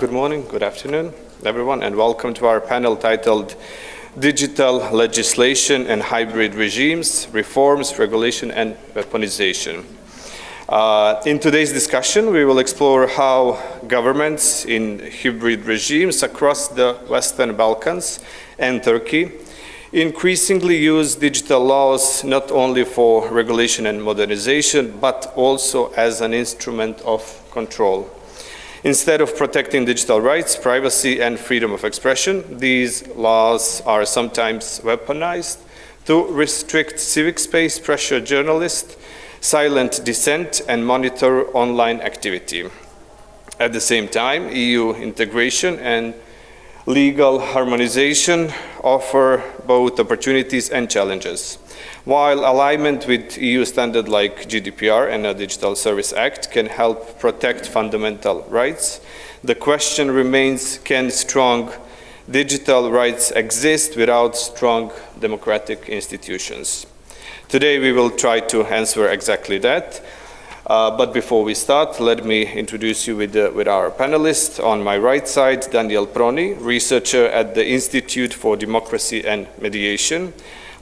Good morning, good afternoon, everyone, and welcome to our panel titled Digital Legislation and Hybrid Regimes, Reforms, Regulation, and Weaponization. In today's discussion, we will explore how governments in hybrid regimes across the Western Balkans and Turkey increasingly use digital laws not only for regulation and modernization, but also as an instrument of control. Instead of protecting digital rights, privacy, and freedom of expression, these laws are sometimes weaponized to restrict civic space, pressure journalists, silence dissent, and monitor online activity. At the same time, EU integration and legal harmonization offer both opportunities and challenges. While alignment with EU standards like GDPR and the Digital Service Act can help protect fundamental rights, the question remains, can strong digital rights exist without strong democratic institutions? Today we will try to answer exactly that. But before we start, let me introduce you with our panelists. On my right side, Daniel Prroni, researcher at the Institute for Democracy and Mediation,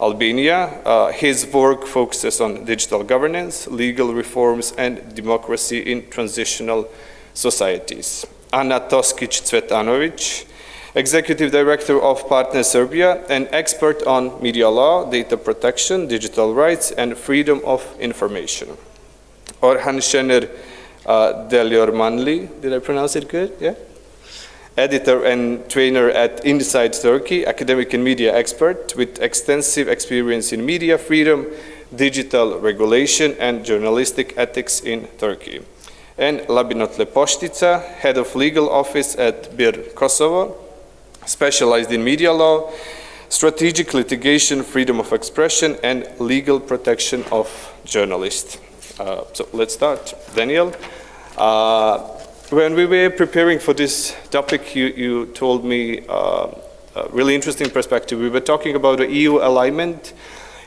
Albania. His work focuses on digital governance, legal reforms, and democracy in transitional societies. Anna Toskić Cvetanović, Executive Director of Partner Serbia, an expert on media law, data protection, digital rights, and freedom of information. Orhan Sener Deliormanlı, did I pronounce it good? Yeah? Editor and trainer at InsideTurkey, academic and media expert with extensive experience in media freedom, digital regulation, and journalistic ethics in Turkey. And Labinot Leposhtica, head of legal office at BIRN Kosovo, specialized in media law, strategic litigation, freedom of expression, and legal protection of journalists. So let's start. Daniel, when we were preparing for this topic, you told me a really interesting perspective. We were talking about the EU alignment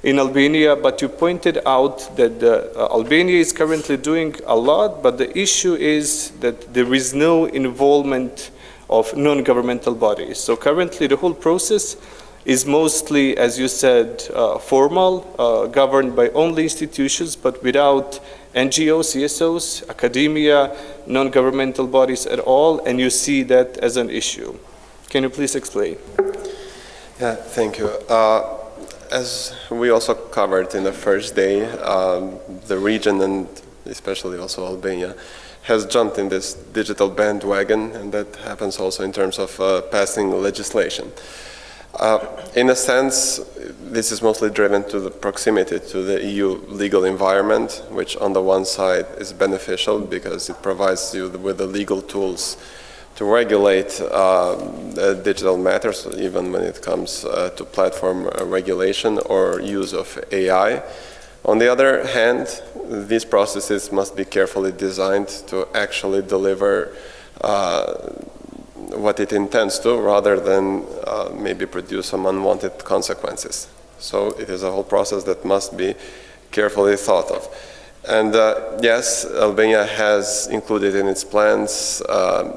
in Albania, but you pointed out that Albania is currently doing a lot, but the issue is that there is no involvement of non-governmental bodies. So currently the whole process is mostly, as you said, formal, governed by only institutions, but without NGOs, CSOs, academia, non-governmental bodies at all, and you see that as an issue. Can you please explain? Yeah, thank you. As we also covered in the first day, the region, and especially also Albania, has jumped in this digital bandwagon, and that happens also in terms of passing legislation. In a sense, this is mostly driven to the proximity to the EU legal environment, which on the one side is beneficial because it provides you with the legal tools to regulate digital matters, even when it comes to platform regulation or use of AI. On the other hand, these processes must be carefully designed to actually deliver what it intends to, rather than maybe produce some unwanted consequences. So it is a whole process that must be carefully thought of. And yes, Albania has included in its plans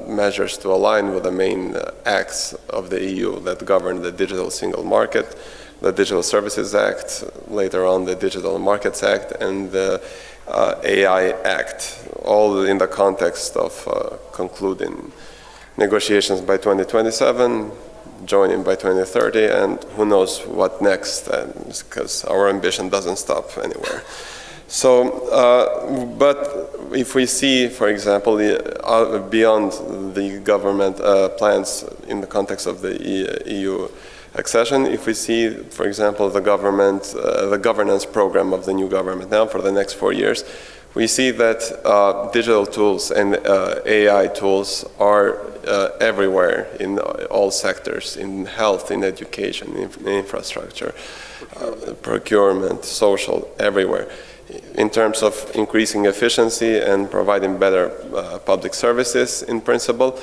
measures to align with the main acts of the EU that govern the digital single market, the Digital Services Act, later on the Digital Markets Act, and the AI Act, all in the context of concluding negotiations by 2027, joining by 2030, and who knows what next, because our ambition doesn't stop anywhere. So, but if we see, for example, beyond the government plans in the context of the EU accession, if we see, for example, the governance program of the new government now for the next 4 years, we see that digital tools and AI tools are everywhere in all sectors, in health, in education, in infrastructure, procurement, social, everywhere, in terms of increasing efficiency and providing better public services in principle,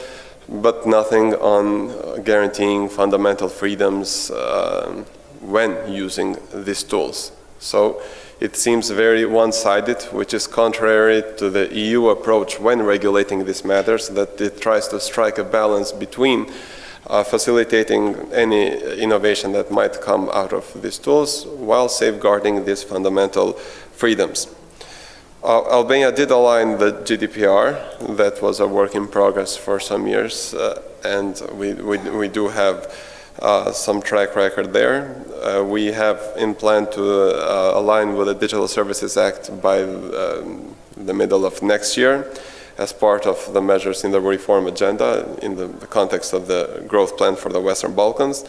but nothing on guaranteeing fundamental freedoms when using these tools. So it seems very one-sided, which is contrary to the EU approach when regulating these matters, that it tries to strike a balance between facilitating any innovation that might come out of these tools while safeguarding these fundamental freedoms. Albania did align the GDPR. That was a work in progress for some years, and we do have some track record there. We have in plan to align with the Digital Services Act by the middle of next year as part of the measures in the reform agenda in the context of the growth plan for the Western Balkans,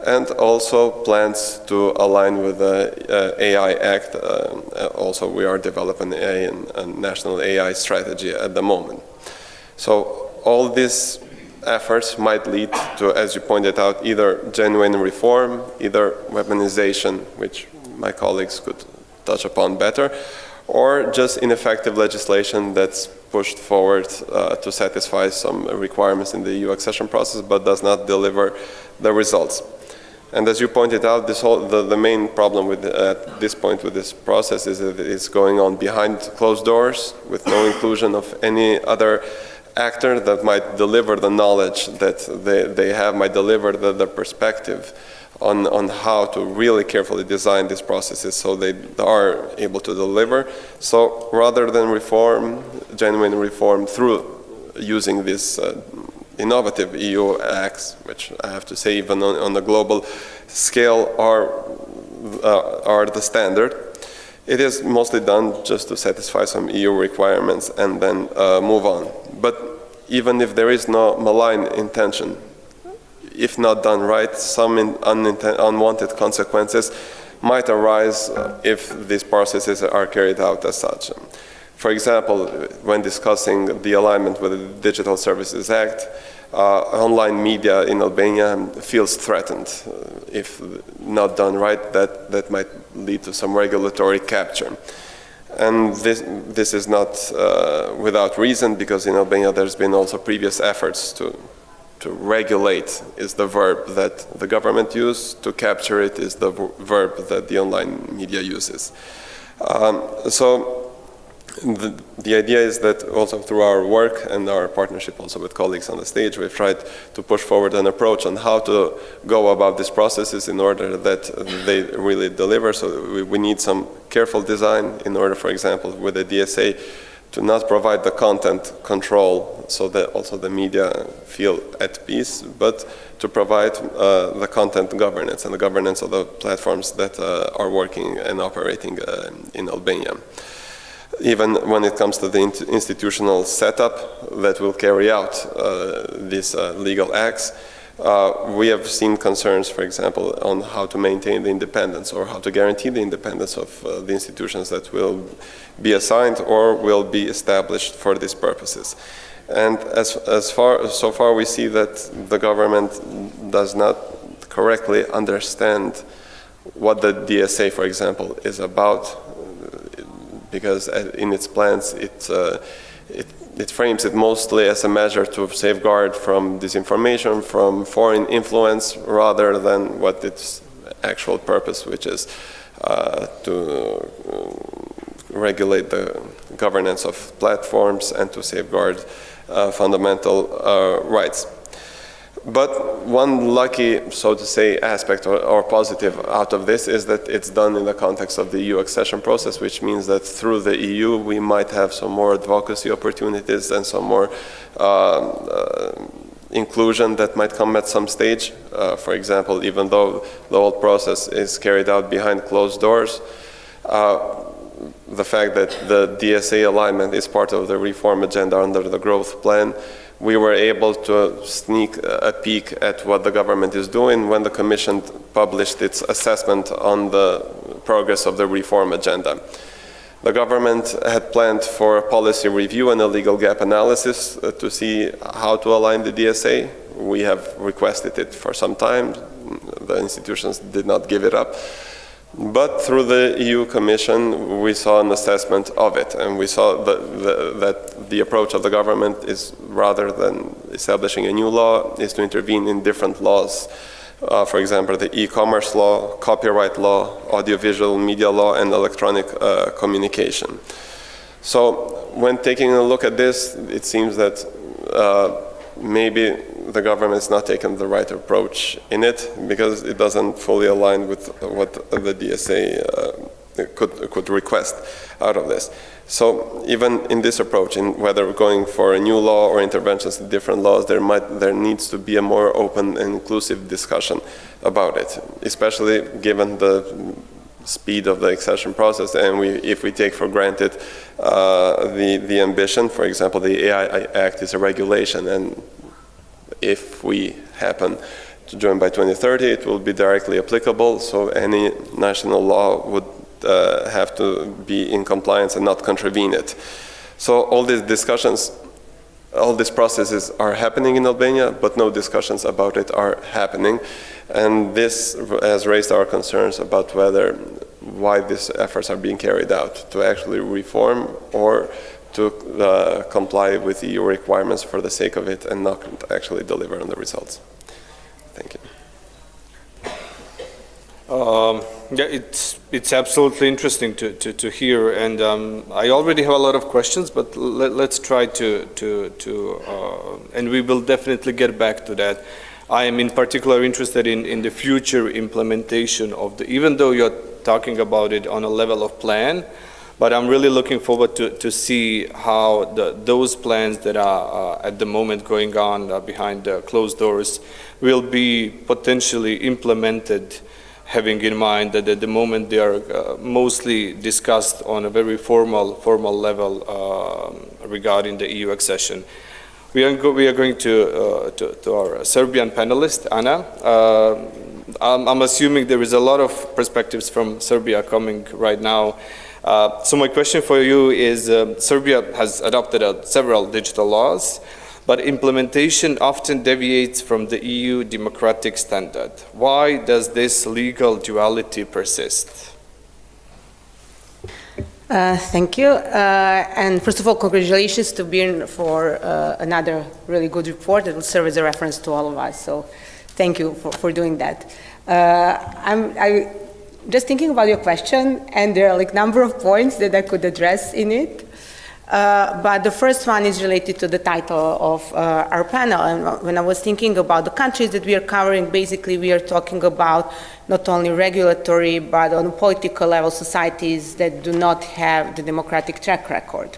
and also plans to align with the AI Act. Also, we are developing a national AI strategy at the moment. So all these efforts might lead to, as you pointed out, either genuine reform, either weaponization, which my colleagues could touch upon better, or just ineffective legislation that's pushed forward to satisfy some requirements in the EU accession process, but does not deliver the results. And as you pointed out, the main problem at this point with this process is that it's going on behind closed doors with no inclusion of any other actor that might deliver the knowledge that they have, might deliver the perspective on how to really carefully design these processes so they are able to deliver. So rather than reform, genuine reform through using these innovative EU acts, which I have to say even on the global scale are the standard, it is mostly done just to satisfy some EU requirements and then move on. But even if there is no malign intention, if not done right, some unwanted consequences might arise if these processes are carried out as such. For example, when discussing the alignment with the Digital Services Act, online media in Albania feels threatened. If not done right, that might lead to some regulatory capture. And this is not without reason, because in Albania there's been also previous efforts to regulate is the verb that the government used, to capture it is the verb that the online media uses. So the idea is that also through our work and our partnership also with colleagues on the stage, we've tried to push forward an approach on how to go about these processes in order that they really deliver. So we need some careful design in order, for example, with the DSA, to not provide the content control so that also the media feel at peace, but to provide the content governance and the governance of the platforms that are working and operating in Albania. Even when it comes to the institutional setup that will carry out these legal acts, we have seen concerns, for example, on how to maintain the independence or how to guarantee the independence of the institutions that will be assigned or will be established for these purposes. And so far we see that the government does not correctly understand what the DSA, for example, is about, because in its plans it frames it mostly as a measure to safeguard from disinformation, from foreign influence, rather than what its actual purpose, which is to regulate the governance of platforms and to safeguard fundamental rights. But one lucky, so to say, aspect or positive out of this is that it's done in the context of the EU accession process, which means that through the EU we might have some more advocacy opportunities and some more inclusion that might come at some stage. For example, even though the whole process is carried out behind closed doors, the fact that the DSA alignment is part of the reform agenda under the growth plan, we were able to sneak a peek at what the government is doing when the Commission published its assessment on the progress of the reform agenda. The government had planned for a policy review and a legal gap analysis to see how to align the DSA. We have requested it for some time. The institutions did not give it up. But through the EU Commission, we saw an assessment of it, and we saw that the approach of the government is, rather than establishing a new law, is to intervene in different laws For example, the e-commerce law, copyright law, audiovisual media law, and electronic communication. So when taking a look at this, it seems that maybe the government is not taking the right approach in it, because it doesn't fully align with what the DSA could request out of this. So even in this approach, in whether going for a new law or interventions in different laws, there needs to be a more open and inclusive discussion about it, especially given the speed of the accession process, and if we take for granted the ambition. For example, the AI Act is a regulation, and if we happen to join by 2030, it will be directly applicable, so any national law would have to be in compliance and not contravene it. So all these discussions, all these processes are happening in Albania, but no discussions about it are happening. And this has raised our concerns about why these efforts are being carried out, to actually reform or to comply with EU requirements for the sake of it and not actually deliver on the results. Thank you. Yeah, it's absolutely interesting to hear, and I already have a lot of questions, but let's try and we will definitely get back to that. I am in particular interested in the future implementation of even though you're talking about it on a level of plan, but I'm really looking forward to see how those plans that are at the moment going on behind closed doors will be potentially implemented, having in mind that at the moment they are mostly discussed on a very formal level regarding the EU accession. We are going to our Serbian panelist, Ana. I'm assuming there is a lot of perspectives from Serbia coming right now. So my question for you is, Serbia has adopted several digital laws, but implementation often deviates from the EU democratic standard. Why does this legal duality persist? Thank you. And first of all, congratulations to BIRN for another really good report that will serve as a reference to all of us. So thank you for doing that. I'm just thinking about your question, and there are like a number of points that I could address in it. But the first one is related to the title of our panel. And when I was thinking about the countries that we are covering, basically we are talking about not only regulatory, but on a political level, societies that do not have the democratic track record.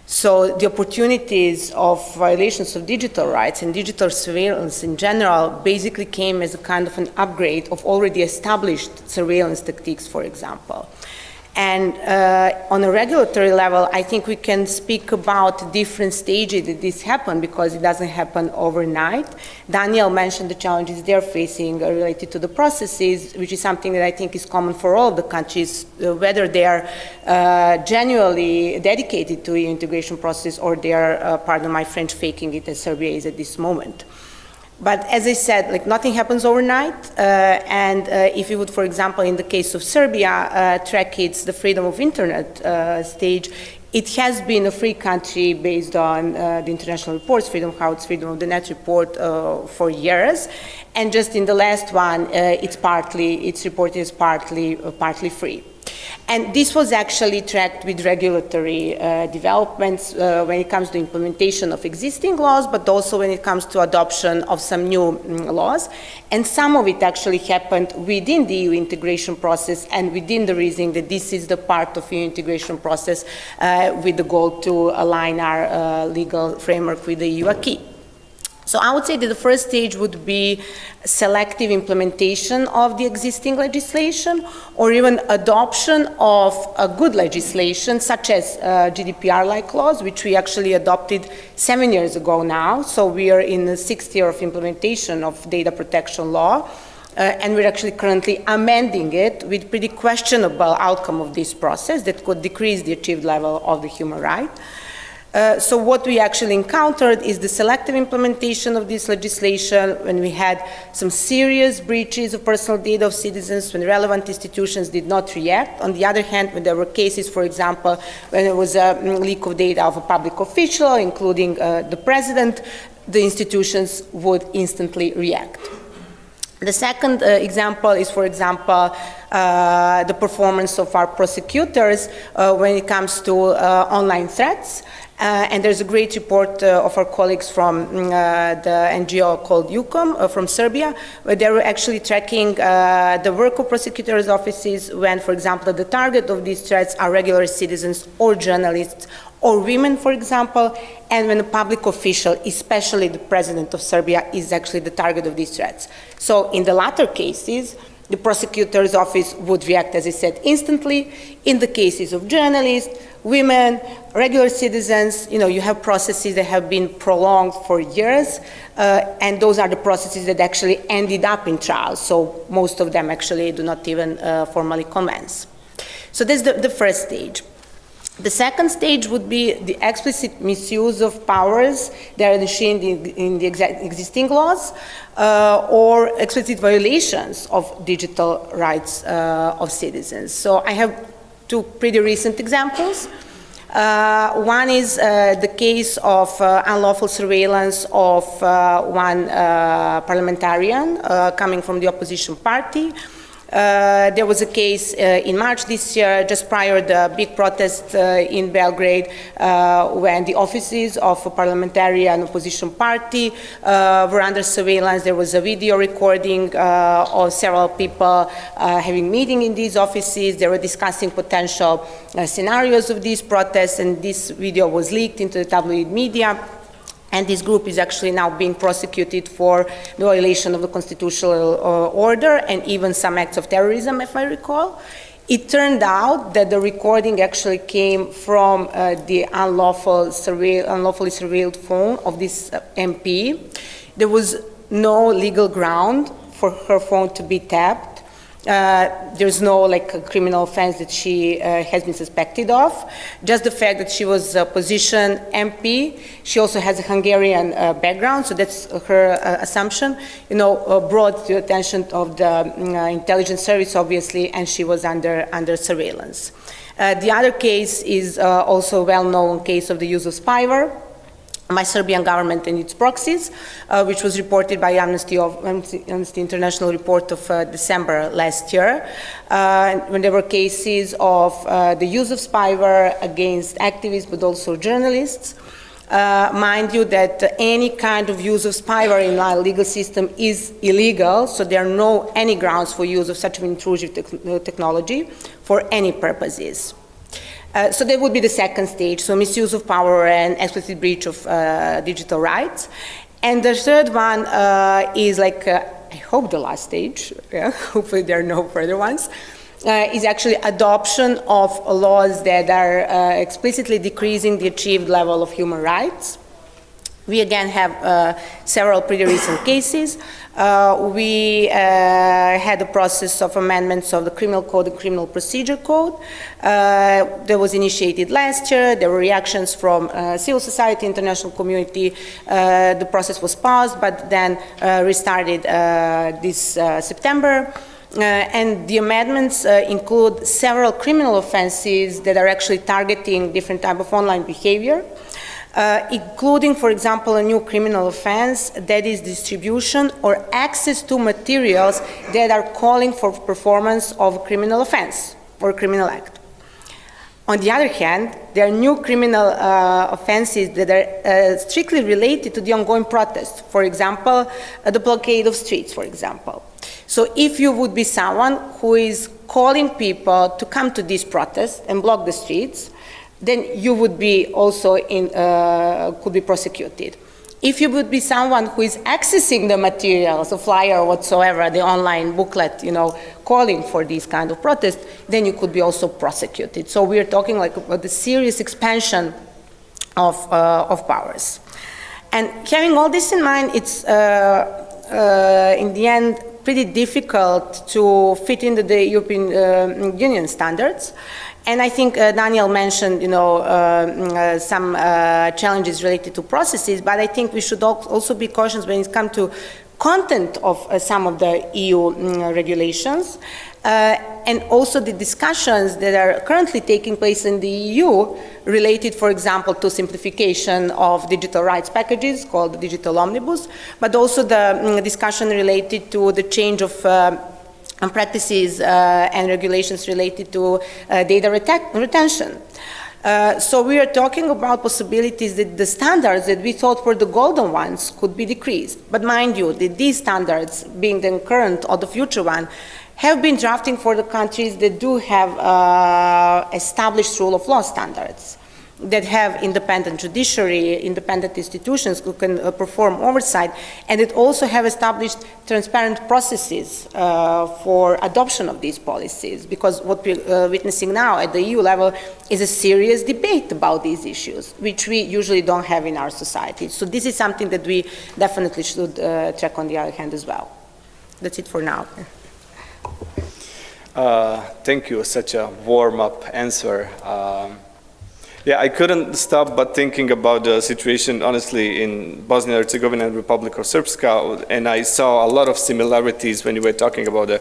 So the opportunities of violations of digital rights and digital surveillance in general basically came as a kind of an upgrade of already established surveillance tactics, for example. And on a regulatory level, I think we can speak about different stages that this happened, because it doesn't happen overnight. Daniel mentioned the challenges they're facing related to the processes, which is something that I think is common for all the countries, whether they are genuinely dedicated to the integration process or they are, pardon my French, faking it, as Serbia is at this moment. But as I said, like nothing happens overnight, and if you would, for example, in the case of Serbia, track its the freedom of internet stage, it has been a free country based on the international reports, Freedom House, Freedom of the Net report for years, and just in the last one, its report is partly free. And this was actually tracked with regulatory developments when it comes to implementation of existing laws, but also when it comes to adoption of some new laws. And some of it actually happened within the EU integration process and within the reasoning that this is the part of EU integration process with the goal to align our legal framework with the EU acquis. So I would say that the first stage would be selective implementation of the existing legislation, or even adoption of a good legislation, such as GDPR-like laws, which we actually adopted 7 years ago now. So we are in the 6th year of implementation of data protection law, and we're actually currently amending it with pretty questionable outcome of this process that could decrease the achieved level of the human right. So what we actually encountered is the selective implementation of this legislation when we had some serious breaches of personal data of citizens, when relevant institutions did not react. On the other hand, when there were cases, for example, when there was a leak of data of a public official, including the president, the institutions would instantly react. The second example is, for example, the performance of our prosecutors when it comes to online threats. And there's a great report of our colleagues from the NGO called UCOM from Serbia, where they were actually tracking the work of prosecutors' offices when, for example, the target of these threats are regular citizens or journalists or women, for example, and when a public official, especially the president of Serbia, is actually the target of these threats. So in the latter cases, the prosecutor's office would react, as I said, instantly. In the cases of journalists, women, regular citizens, you have processes that have been prolonged for years, and those are the processes that actually ended up in trials. So most of them actually do not even formally commence. So that's the first stage. The second stage would be the explicit misuse of powers that are enshrined in the existing laws, or explicit violations of digital rights of citizens. So I have two pretty recent examples. One is the case of unlawful surveillance of one parliamentarian coming from the opposition party. There was a case in March this year, just prior to the big protest in Belgrade, when the offices of a parliamentarian opposition party were under surveillance. There was a video recording of several people having meeting in these offices. They were discussing potential scenarios of these protests, and this video was leaked into the tabloid media. And this group is actually now being prosecuted for the violation of the constitutional order and even some acts of terrorism, if I recall. It turned out that the recording actually came from the unlawfully surveilled phone of this MP. There was no legal ground for her phone to be tapped. There's no criminal offense that she has been suspected of. Just the fact that she was a opposition MP, she also has a Hungarian background, so that's her assumption, brought to the attention of the intelligence service, obviously, and she was under surveillance. The other case is also a well-known case of the use of spyware by Serbian government and its proxies, which was reported by Amnesty International report of December last year, when there were cases of the use of spyware against activists but also journalists. Mind you that any kind of use of spyware in our legal system is illegal, so there are any grounds for use of such an intrusive technology for any purposes. So that would be the second stage, so misuse of power and explicit breach of digital rights. And the third one is I hope the last stage, hopefully there are no further ones, is actually adoption of laws that are explicitly decreasing the achieved level of human rights. We again have several pretty recent cases. We had a process of amendments of the Criminal Code and Criminal Procedure Code that was initiated last year. There were reactions from civil society, international community. The process was paused, but then restarted this September. And the amendments include several criminal offenses that are actually targeting different type of online behavior. Including, for example, a new criminal offense that is distribution or access to materials that are calling for performance of a criminal offense or criminal act. On the other hand, there are new criminal offenses that are strictly related to the ongoing protest. For example, the blockade of streets, for example. So if you would be someone who is calling people to come to this protest and block the streets, then you would be also could be prosecuted. If you would be someone who is accessing the materials, a flyer or whatsoever, the online booklet, calling for these kind of protests, then you could be also prosecuted. So we are talking about the serious expansion of powers. And having all this in mind, it's in the end pretty difficult to fit into the European Union standards. And I think Daniel mentioned, some challenges related to processes, but I think we should also be cautious when it comes to content of some of the EU regulations. And also the discussions that are currently taking place in the EU related, for example, to simplification of digital rights packages called the Digital Omnibus, but also the discussion related to the change of practices and regulations related to data retention. So we are talking about possibilities that the standards that we thought were the golden ones could be decreased. But mind you, that these standards, being the current or the future one, have been drafting for the countries that do have established rule of law standards, that have independent judiciary, independent institutions who can perform oversight, and that also have established transparent processes for adoption of these policies, because what we're witnessing now at the EU level is a serious debate about these issues, which we usually don't have in our society. So this is something that we definitely should track on the other hand as well. That's it for now. Thank you, such a warm-up answer. Yeah, I couldn't stop but thinking about the situation, honestly, in Bosnia and Herzegovina and Republic of Srpska, and I saw a lot of similarities when you were talking about the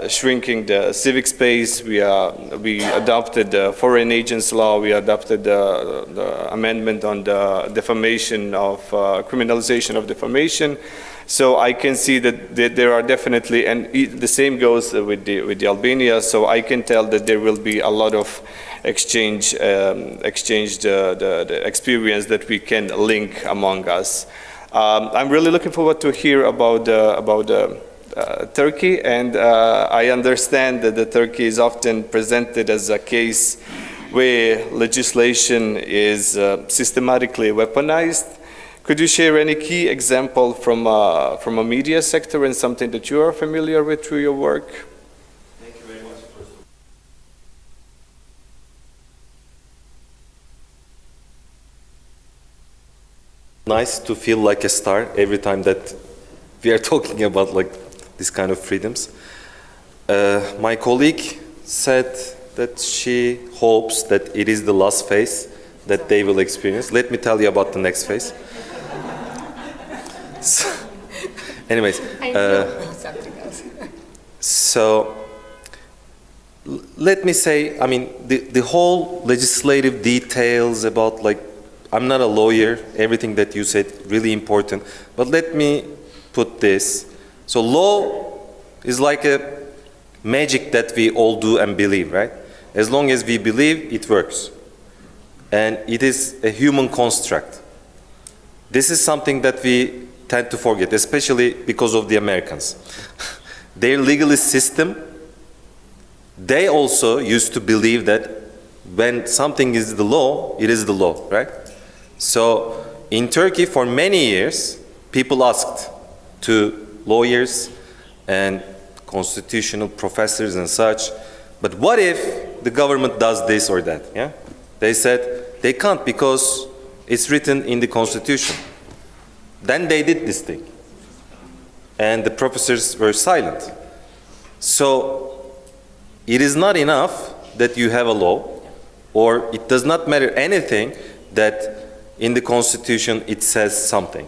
shrinking the civic space. We adopted the foreign agents law. We adopted the amendment on the defamation of criminalization of defamation. So I can see that there are definitely, and the same goes with the Albania. So I can tell that there will be a lot of exchange the experience that we can link among us. I'm really looking forward to hear about Turkey, and I understand that Turkey is often presented as a case where legislation is systematically weaponized. Could you share any key example from a media sector and something that you are familiar with through your work? Thank you very much. Nice to feel like a star every time that we are talking about like this kind of freedoms. My colleague said that she hopes that it is the last phase that they will experience. Let me tell you about the next phase. So, anyways, so let me say, I mean, the whole legislative details about, like, I'm not a lawyer, everything that you said really important, but let me put this. So law is like a magic that we all do and believe, right? As long as we believe, it works. And it is a human construct. This is something that we tend to forget, especially because of the Americans. Their legalist system, they also used to believe that when something is the law, it is the law, right? So in Turkey, for many years, people asked to lawyers and constitutional professors and such, but what if the government does this or that? Yeah? They said they can't because it's written in the Constitution. Then they did this thing. And the professors were silent. So it is not enough that you have a law, or it does not matter anything that in the Constitution it says something.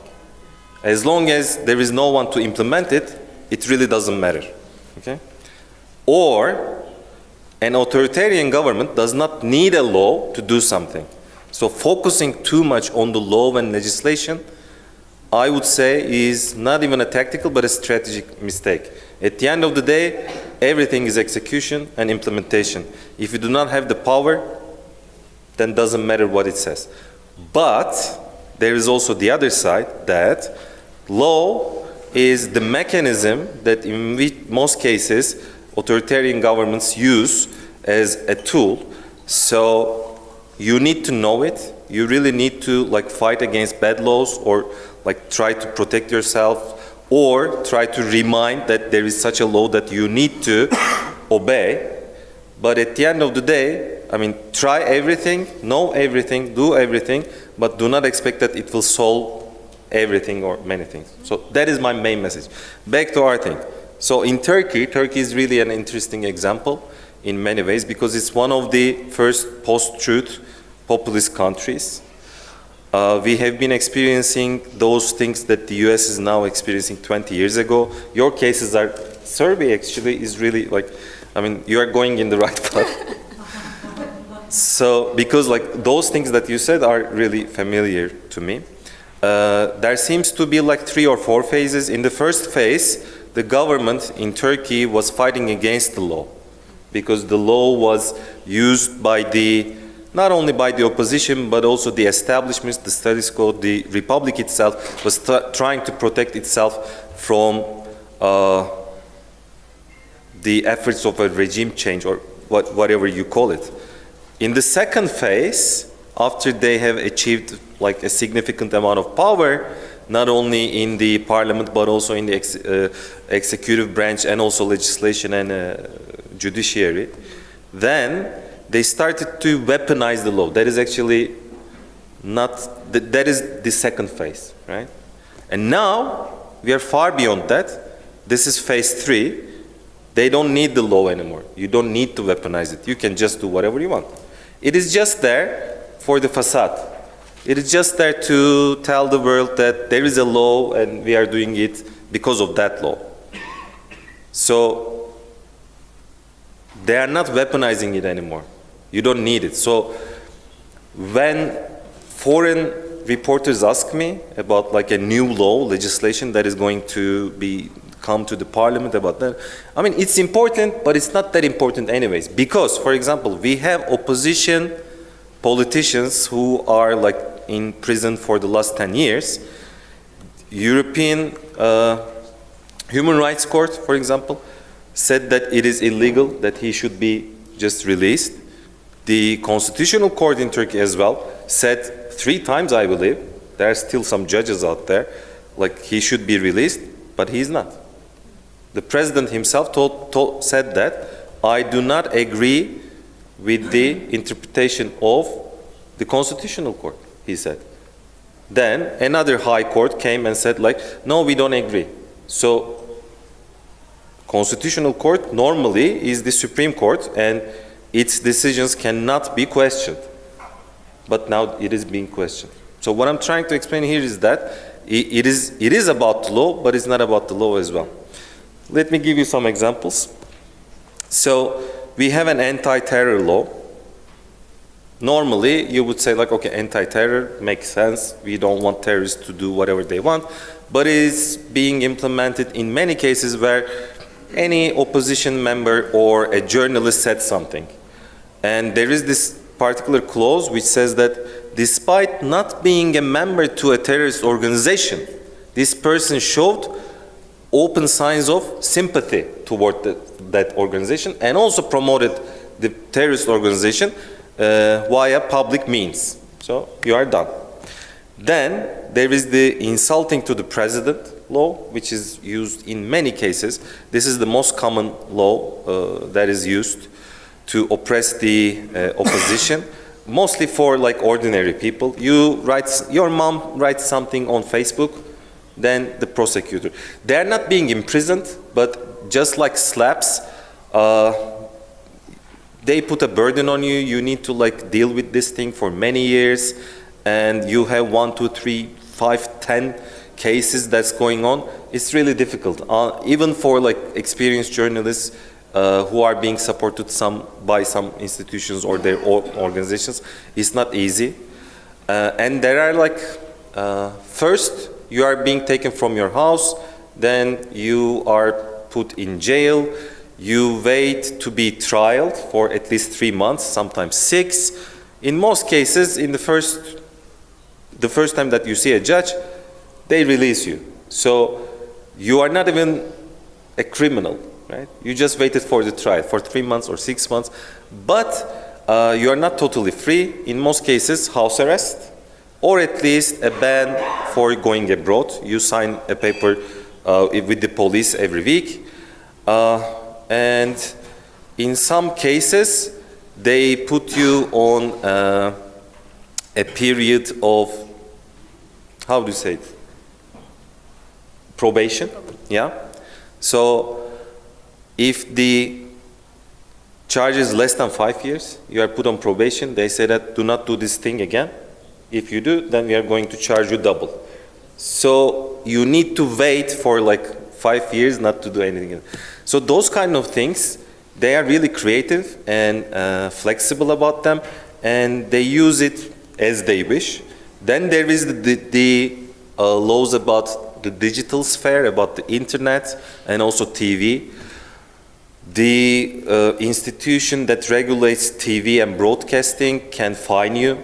As long as there is no one to implement it, it really doesn't matter. Okay? Or an authoritarian government does not need a law to do something. So focusing too much on the law and legislation, I would say, is not even a tactical but a strategic mistake. At the end of the day, everything is execution and implementation. If you do not have the power, then it doesn't matter what it says. But there is also the other side, that law is the mechanism that in most cases authoritarian governments use as a tool. So you need to know it. You really need to, like, fight against bad laws, or like try to protect yourself, or try to remind that there is such a law that you need to obey. But at the end of the day, I mean, try everything, know everything, do everything, but do not expect that it will solve everything or many things. So that is my main message. Back to our thing. So in Turkey, Turkey is really an interesting example in many ways, because it's one of the first post-truth populist countries. We have been experiencing those things that the US is now experiencing 20 years ago. Your cases are Serbia actually is really like, I mean, you are going in the right path. So, because like those things that you said are really familiar to me. There seems to be like 3 or 4 phases. In the first phase, the government in Turkey was fighting against the law, because the law was used by not only by the opposition, but also the establishments, the status quo, the republic itself was trying to protect itself from the efforts of a regime change, or whatever you call it. In the second phase, after they have achieved like a significant amount of power, not only in the parliament, but also in the executive branch and also legislation and judiciary, then they started to weaponize the law. That is actually that is the second phase, right? And now we are far beyond that. This is phase 3. They don't need the law anymore. You don't need to weaponize it. You can just do whatever you want. It is just there for the facade. It is just there to tell the world that there is a law and we are doing it because of that law. So they are not weaponizing it anymore. You don't need it. So when foreign reporters ask me about like a new law, legislation that is going to come to the parliament about that, I mean, it's important, but it's not that important anyways. Because, for example, we have opposition politicians who are like in prison for the last 10 years. European Human Rights Court, for example, said that it is illegal, that he should be just released. The Constitutional Court in Turkey as well said 3 times, I believe, there are still some judges out there, like he should be released, but he is not. The president himself said that, I do not agree with the interpretation of the Constitutional Court, he said. Then another high court came and said like, no, we don't agree. So Constitutional Court normally is the Supreme Court and its decisions cannot be questioned. But now it is being questioned. So what I'm trying to explain here is that it is about the law, but it's not about the law as well. Let me give you some examples. So we have an anti-terror law. Normally, you would say like, okay, anti-terror makes sense. We don't want terrorists to do whatever they want. But it is being implemented in many cases where any opposition member or a journalist said something. And there is this particular clause which says that despite not being a member to a terrorist organization, this person showed open signs of sympathy toward that organization and also promoted the terrorist organization via public means. So you are done. Then there is the insulting to the president law, which is used in many cases. This is the most common law that is used to oppress the opposition, mostly for like ordinary people. Your mom writes something on Facebook, then the prosecutor. They are not being imprisoned, but just like slaps, they put a burden on you. You need to like deal with this thing for many years, and you have 1, 2, 3, 5, 10 cases that's going on. It's really difficult, even for like experienced journalists who are being supported by some institutions or their organizations. It's not easy, and there are like first you are being taken from your house, then you are put in jail. You wait to be trialed for at least 3 months, sometimes 6. In most cases, in the first time that you see a judge, they release you. So you are not even a criminal, right? You just waited for the trial for 3 months or 6 months, but you are not totally free. In most cases, house arrest, or at least a ban for going abroad. You sign a paper with the police every week. And in some cases, they put you on a period of, how do you say it? Probation, yeah? So if the charge is less than 5 years, you are put on probation. They say that do not do this thing again. If you do, then we are going to charge you double. So you need to wait for like 5 years not to do anything else. So those kind of things, they are really creative and flexible about them, and they use it as they wish. Then there is the laws about the digital sphere, about the internet and also TV. The institution that regulates TV and broadcasting can fine you,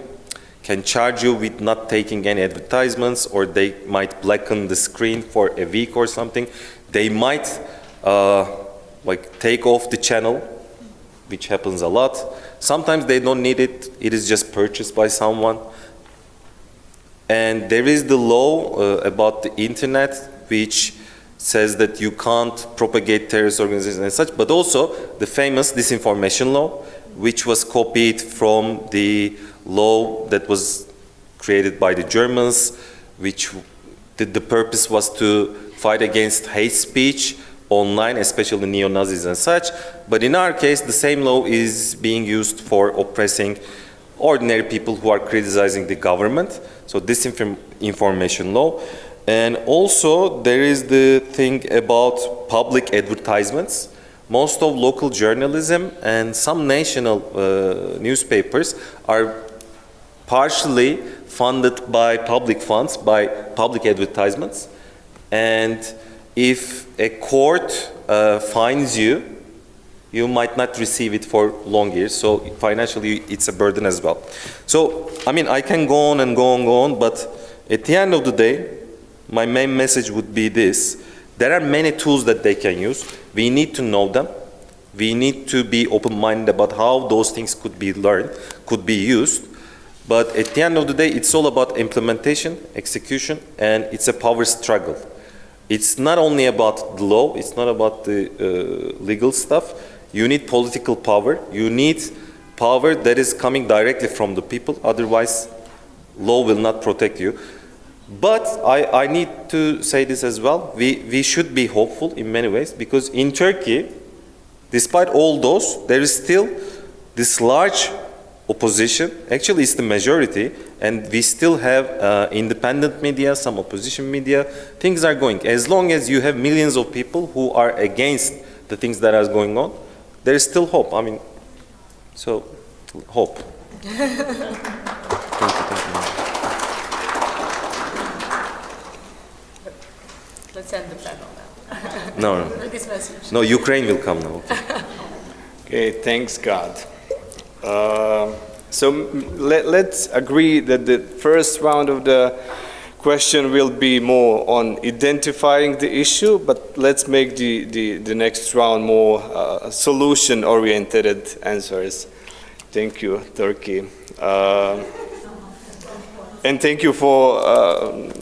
can charge you with not taking any advertisements, or they might blacken the screen for a week or something. They might like take off the channel, which happens a lot. Sometimes they don't need it, it is just purchased by someone. And there is the law about the internet, which says that you can't propagate terrorist organizations and such, but also the famous disinformation law, which was copied from the law that was created by the Germans, which the purpose was to fight against hate speech online, especially neo-Nazis and such. But in our case, the same law is being used for oppressing ordinary people who are criticizing the government. So disinformation law. And also there is the thing about public advertisements. Most of local journalism and some national newspapers are partially funded by public funds, by public advertisements. And if a court fines you, you might not receive it for long years. So financially, it's a burden as well. So, I mean, I can go on and go on and go on, but at the end of the day, my main message would be this. There are many tools that they can use. We need to know them. We need to be open-minded about how those things could be learned, could be used. But at the end of the day, it's all about implementation, execution, and it's a power struggle. It's not only about the law, it's not about the legal stuff. You need political power. You need power that is coming directly from the people. Otherwise, law will not protect you. But I need to say this as well. We should be hopeful in many ways, because in Turkey, despite all those, there is still this large opposition. Actually, it's the majority, and we still have independent media, some opposition media. Things are going. As long as you have millions of people who are against the things that are going on, there is still hope. I mean, so hope. Thank you. Let's end the panel now. No. With this message. No, Ukraine will come now. Okay, thanks God. So let's agree that the first round of the question will be more on identifying the issue, but let's make the next round more solution-oriented answers. Thank you, Turkey. And thank you for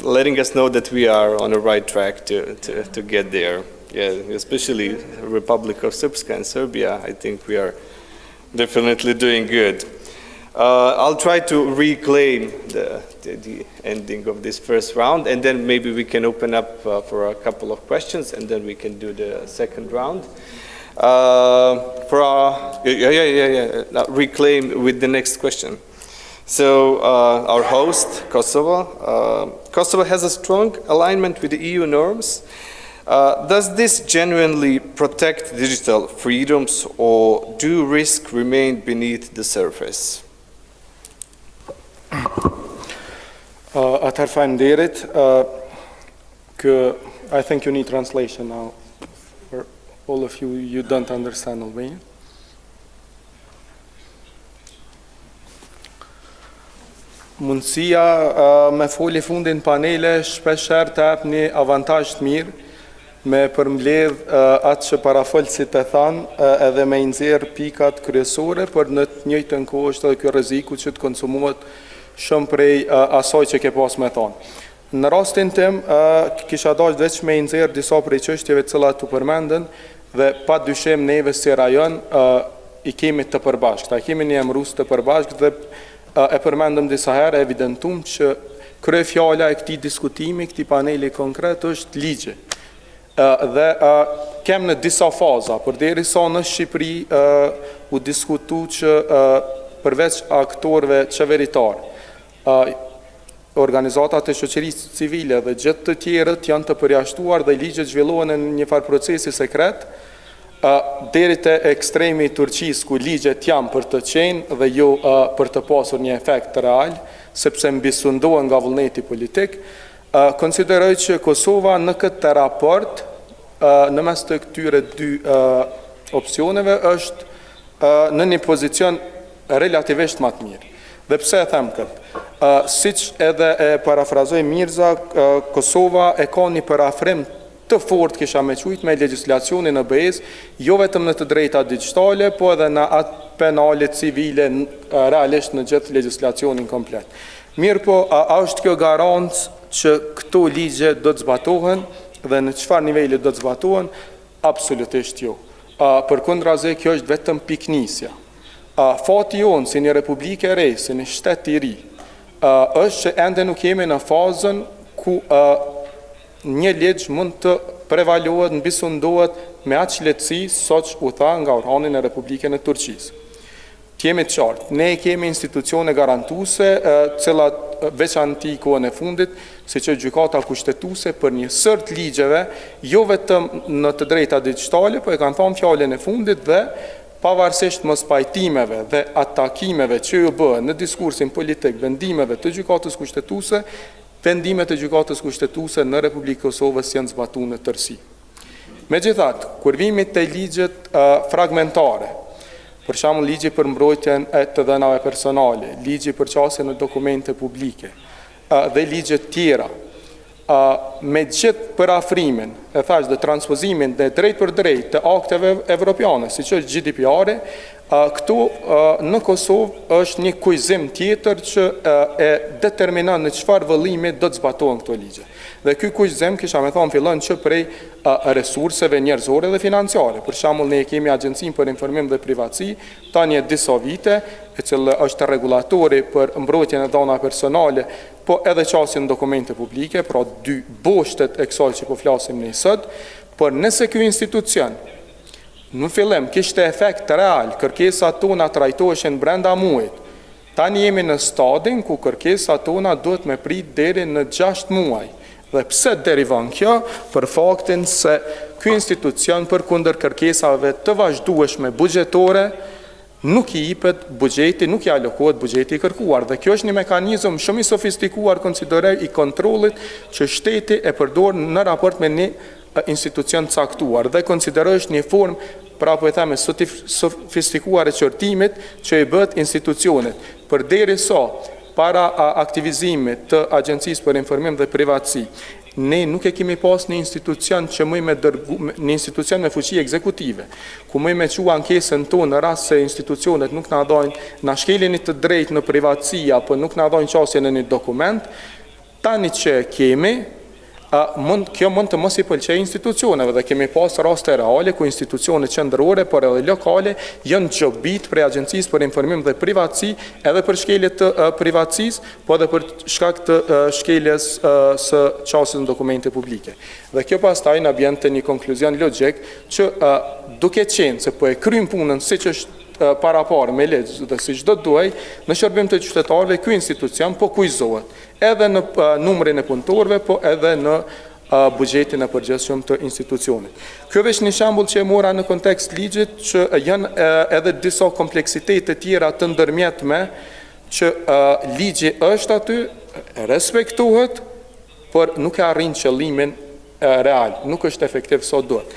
letting us know that we are on the right track to get there. Yeah, especially Republic of Srpska and Serbia, I think we are definitely doing good. I'll try to reclaim the ending of this first round, and then maybe we can open up for a couple of questions, and then we can do the second round. Reclaim with the next question. So our host, Kosovo. Kosovo has a strong alignment with the EU norms. Does this genuinely protect digital freedoms, or do risks remain beneath the surface? Atëherë faleminderit. I think you need translation now. For all of you, you don't understand Albanian. Mundësia me foli fundin panele shpesher të jep një avantazh të mirë me përmbledh atë që parafolësit e thanë edhe me nxjerr pikat kryesore, për në të njëjtën kohë është edhe ky rreziku që të konsumohet shumë prej asaj që ke pas me thonë. Në rastin tim kisha dashur veç me nxjerr disa prej çështjeve të cilat u përmendën, dhe pa dyshim neve si rajon i kemi të përbashkët, kemi një emërues të përbashkët, dhe e përmendëm disa herë, evidentum që kryefjala e këtij diskutimi, këtij paneli konkret është ligji. Dhe kem në disa faza, përderisa në Shqipëri u diskutu që përveç aktorëve qeveritar, organizatat e shoqërisë civile dhe gjithë të tjerët janë të përjashtuar dhe ligjet zhvillohen në një farë procesi sekret, deri te ekstremi i Turqisë ku ligjet janë për të qenë dhe jo për të pasur një efekt real, sepse mbisundohen nga vullneti politik, konsideroj që Kosova në këtë raport, në mes të këtyre dy opsioneve, është në një pozicion relativisht më të mirë. Dhe pse e them këtë? Siç edhe e parafrazoi Mirza, Kosova e ka një parafrim të fort kisha me qujt me legislacionin në BE-s, jo vetëm në të drejta digjitale, po edhe në atë penale, civile, realisht në gjithë legislacionin komplet. Mirë po, a është kjo garancë që këto ligje do të zbatohen dhe në çfarë niveli do të zbatohen? Absolutisht jo. Përkundrazi, kjo është vetëm piknisja. Fati jonë si një republike e re, si një shtet i ri, është që ende nuk jemi në fazën ku një ligj mund të prevalohet, mbisundohet me aq lehtësi soç u tha nga Orhanin e Republikën e Turqisë. Jemi të qartë, ne kemi institucione garantuese, cilat veçanti kohën e fundit, siç është gjykata kushtetuese për një sër të ligjeve, jo vetëm në të drejta digjitale, po e kanë thënë fjalën e fundit dhe pavarësisht mos pajtimeve dhe atakimeve që u bën në diskursin politik, vendimeve të gjykatës kushtetuese, vendimet e gjykatës kushtetuese në Republikën e Kosovës janë zbatuar në tërësi. Megjithatë, kur vimi te ligjet fragmentare, për shembull ligji për mbrojtjen e të dhënave personale, ligji për qasjen e dokumente publike dhe ligje tjera, me gjithë parafrimin, e thash dhe transpozimin dhe drejt për drejt të akteve evropiane, siç është GDPR, këtu në Kosovë është një kujzim tjetër që e determinon në çfarë vëllimi do të zbatohen këto ligje. Dhe ky kujzim, kisha me thonë, fillon që prej resurseve njerëzore dhe financiare. Për shembull, ne kemi Agjencinë për Informim dhe Privatësi, tani disa vite, e cila është regulatori për mbrojtjen e dhënave personale, po edhe qasjen dokumente publike, pra dy boshtet e kësaj që po flasim ne sot, por nëse ky institucion në fillim kishte efekt real, kërkesat tona trajtoheshin brenda muajit. Tani jemi në stadin ku kërkesat tona duhet me prit deri në 6 muaj. Dhe pse derivon kjo? Për faktin se ky institucion përkundër kërkesave të vazhdueshme buxhetore nuk i jepet buxheti, nuk i alokohet buxheti i kërkuar. Dhe kjo është një mekanizëm shumë i sofistikuar konsideroj i kontrollit që shteti e përdor në raport me një institucion caktuar dhe konsiderohesh një formë, pra po e them, sofistikuar e qortimit që i bëhet institucionit. Përderisa para aktivizimit të Agjencisë për Informim dhe Privatësi, ne nuk e kemi pas një institucion që një institucion me fuqi ekzekutive, ku mëj me qua ankesën tonë në rast se institucionet nuk na dojnë na shkelin të drejt në privatësi apo nuk na dojnë qasje në një dokument, tani që kemi, kjo mund të mos i pëlqej institucioneve dhe kemi pas raste reale ku institucione qendrore por edhe lokale janë xhobit prej Agjencisë për Informim dhe Privatësi edhe për shkelje të privatësisë, po edhe për shkak të shkeljes së qasjes në dokumente publike. Dhe kjo pastaj na bën te një konkluzion logjik që duke qenë se po e kryjm punën siç është para parë me legj dhe si çdo duaj, në shërbim të qytetarëve ky institucion po kuizohet, edhe në numrin e punëtorëve, po edhe në buxhetin e përgjithshëm të institucionit. Kjo është një shembull që e mora në kontekst ligjit që janë edhe disa kompleksitete tjera të ndërmjetme që ligji është aty, respektohet, por nuk e arrin qëllimin real, nuk është efektiv sa duhet.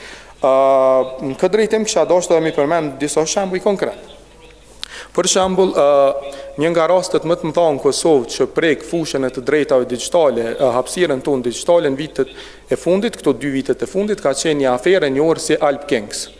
Në këtë drejtim kisha dashur të mi përmend disa shembuj konkret. Për shembull, një nga rastet më të mëdha në Kosovë që prek fushën e të drejtave digjitale, hapësirën tonë digjitale në vitet e fundit, këto 2 vitet e fundit, ka qenë një aferë e njohur si Kallxo,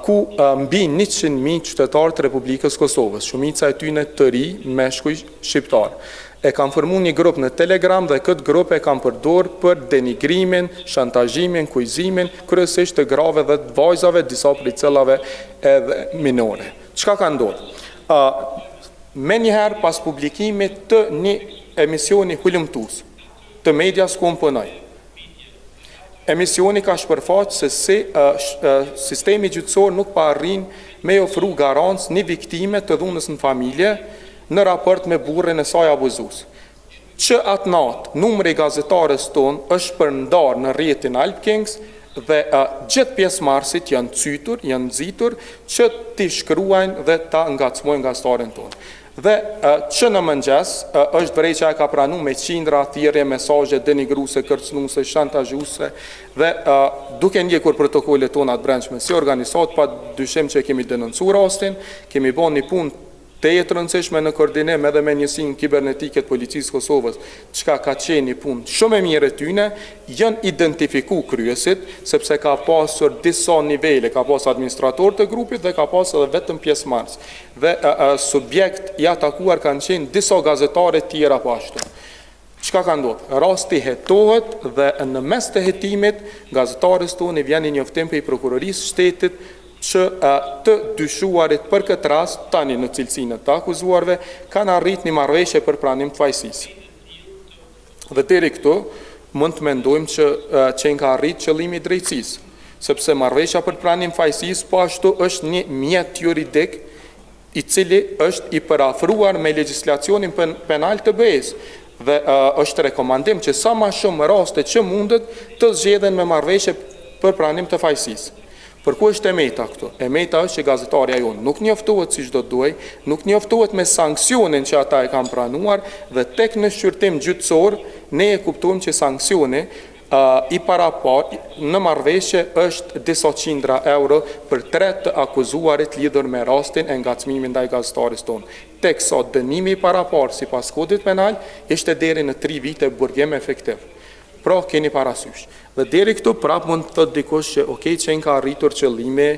ku mbi 100.000 qytetarë të Republikës Kosovës, shumica e tyre të ri, meshkuj shqiptar, e kam formuar një grup në Telegram dhe këtë grup e kam përdor për denigrimin, shantazhimin, kuizimin, kryesisht të grave dhe të vajzave, disa prej cilave edhe minore. Çka ka ndodhur? Me njëherë pas publikimit të një emisioni hulumtues të medias ku unë punoj, emisioni ka shpërfaqë se si sistemi gjyqësor nuk pa arrin me ofru garancë një viktime të dhunës në familje në raport me burrin e saj abuzues. Që atë natë, numri i gazetarës tonë është përndar në rrjetin Kallxo dhe gjithë pjesëmarrësit janë cytur, janë nxitur që t'i shkruajnë dhe ta ngacmojnë nga storin tonë. Dhe që në mëngjes është vrej që e ka pranu me qindra, thirrje, mesazhe denigruese, kërcënuese, shantazhuese dhe duke ndjekur protokollet tona të brendshme si organizat, pa dyshim që kemi denoncuar rastin, kemi bën një punë të jetë rëndësishme në koordinim edhe me njësinë kibernetike të Policisë Kosovës, çka ka qenë një punë shumë e mirë e tyne, janë identifiku kryesit, sepse ka pasur disa nivele, ka pasur administrator të grupit dhe ka pasur edhe vetëm pjesëmarrës. Dhe subjekt i atakuar kanë qenë disa gazetare tjera pashtu. Çka ka ndodhur? Rasti hetohet dhe në mes të hetimit gazetarës tonë vjen një njoftim prej prokurorisë shtetit që të dyshuarit për këtë rast, tani në cilësinë të akuzuarve, kanë arrit një marrëveshje për pranim të fajsisë. Dhe deri këtu, mund të mendojmë që qenë ka arrit qëllimi i drejtësisë, sepse marrëveshja për pranim të fajsisë po ashtu është një mjet juridik i cili është i përafruar me legjislacionin penal të BE-s dhe është rekomandim që sa më shumë raste që mundet të zgjedhen me marrëveshje për pranim të fajsisë. Për ku është emeta këtu? Emeta është që gazetarja jonë nuk njoftohet si çdo duaj, nuk njoftohet me sanksionin që ata e kanë pranuar dhe tek në shqyrtim gjyqësor ne e kuptojmë që sanksioni i parapar në marrëveshje është disa qindra euro për 3 të akuzuarit lidhur me rastin e ngacmimit ndaj gazetarit tonë. Teksa dënimi i parapar sipas kodit penal ishte deri në 3 vite burgim efektiv. Pra keni parasysh. Dhe deri këtu prap mund të thotë dikush që qenë ka arritur qëllimi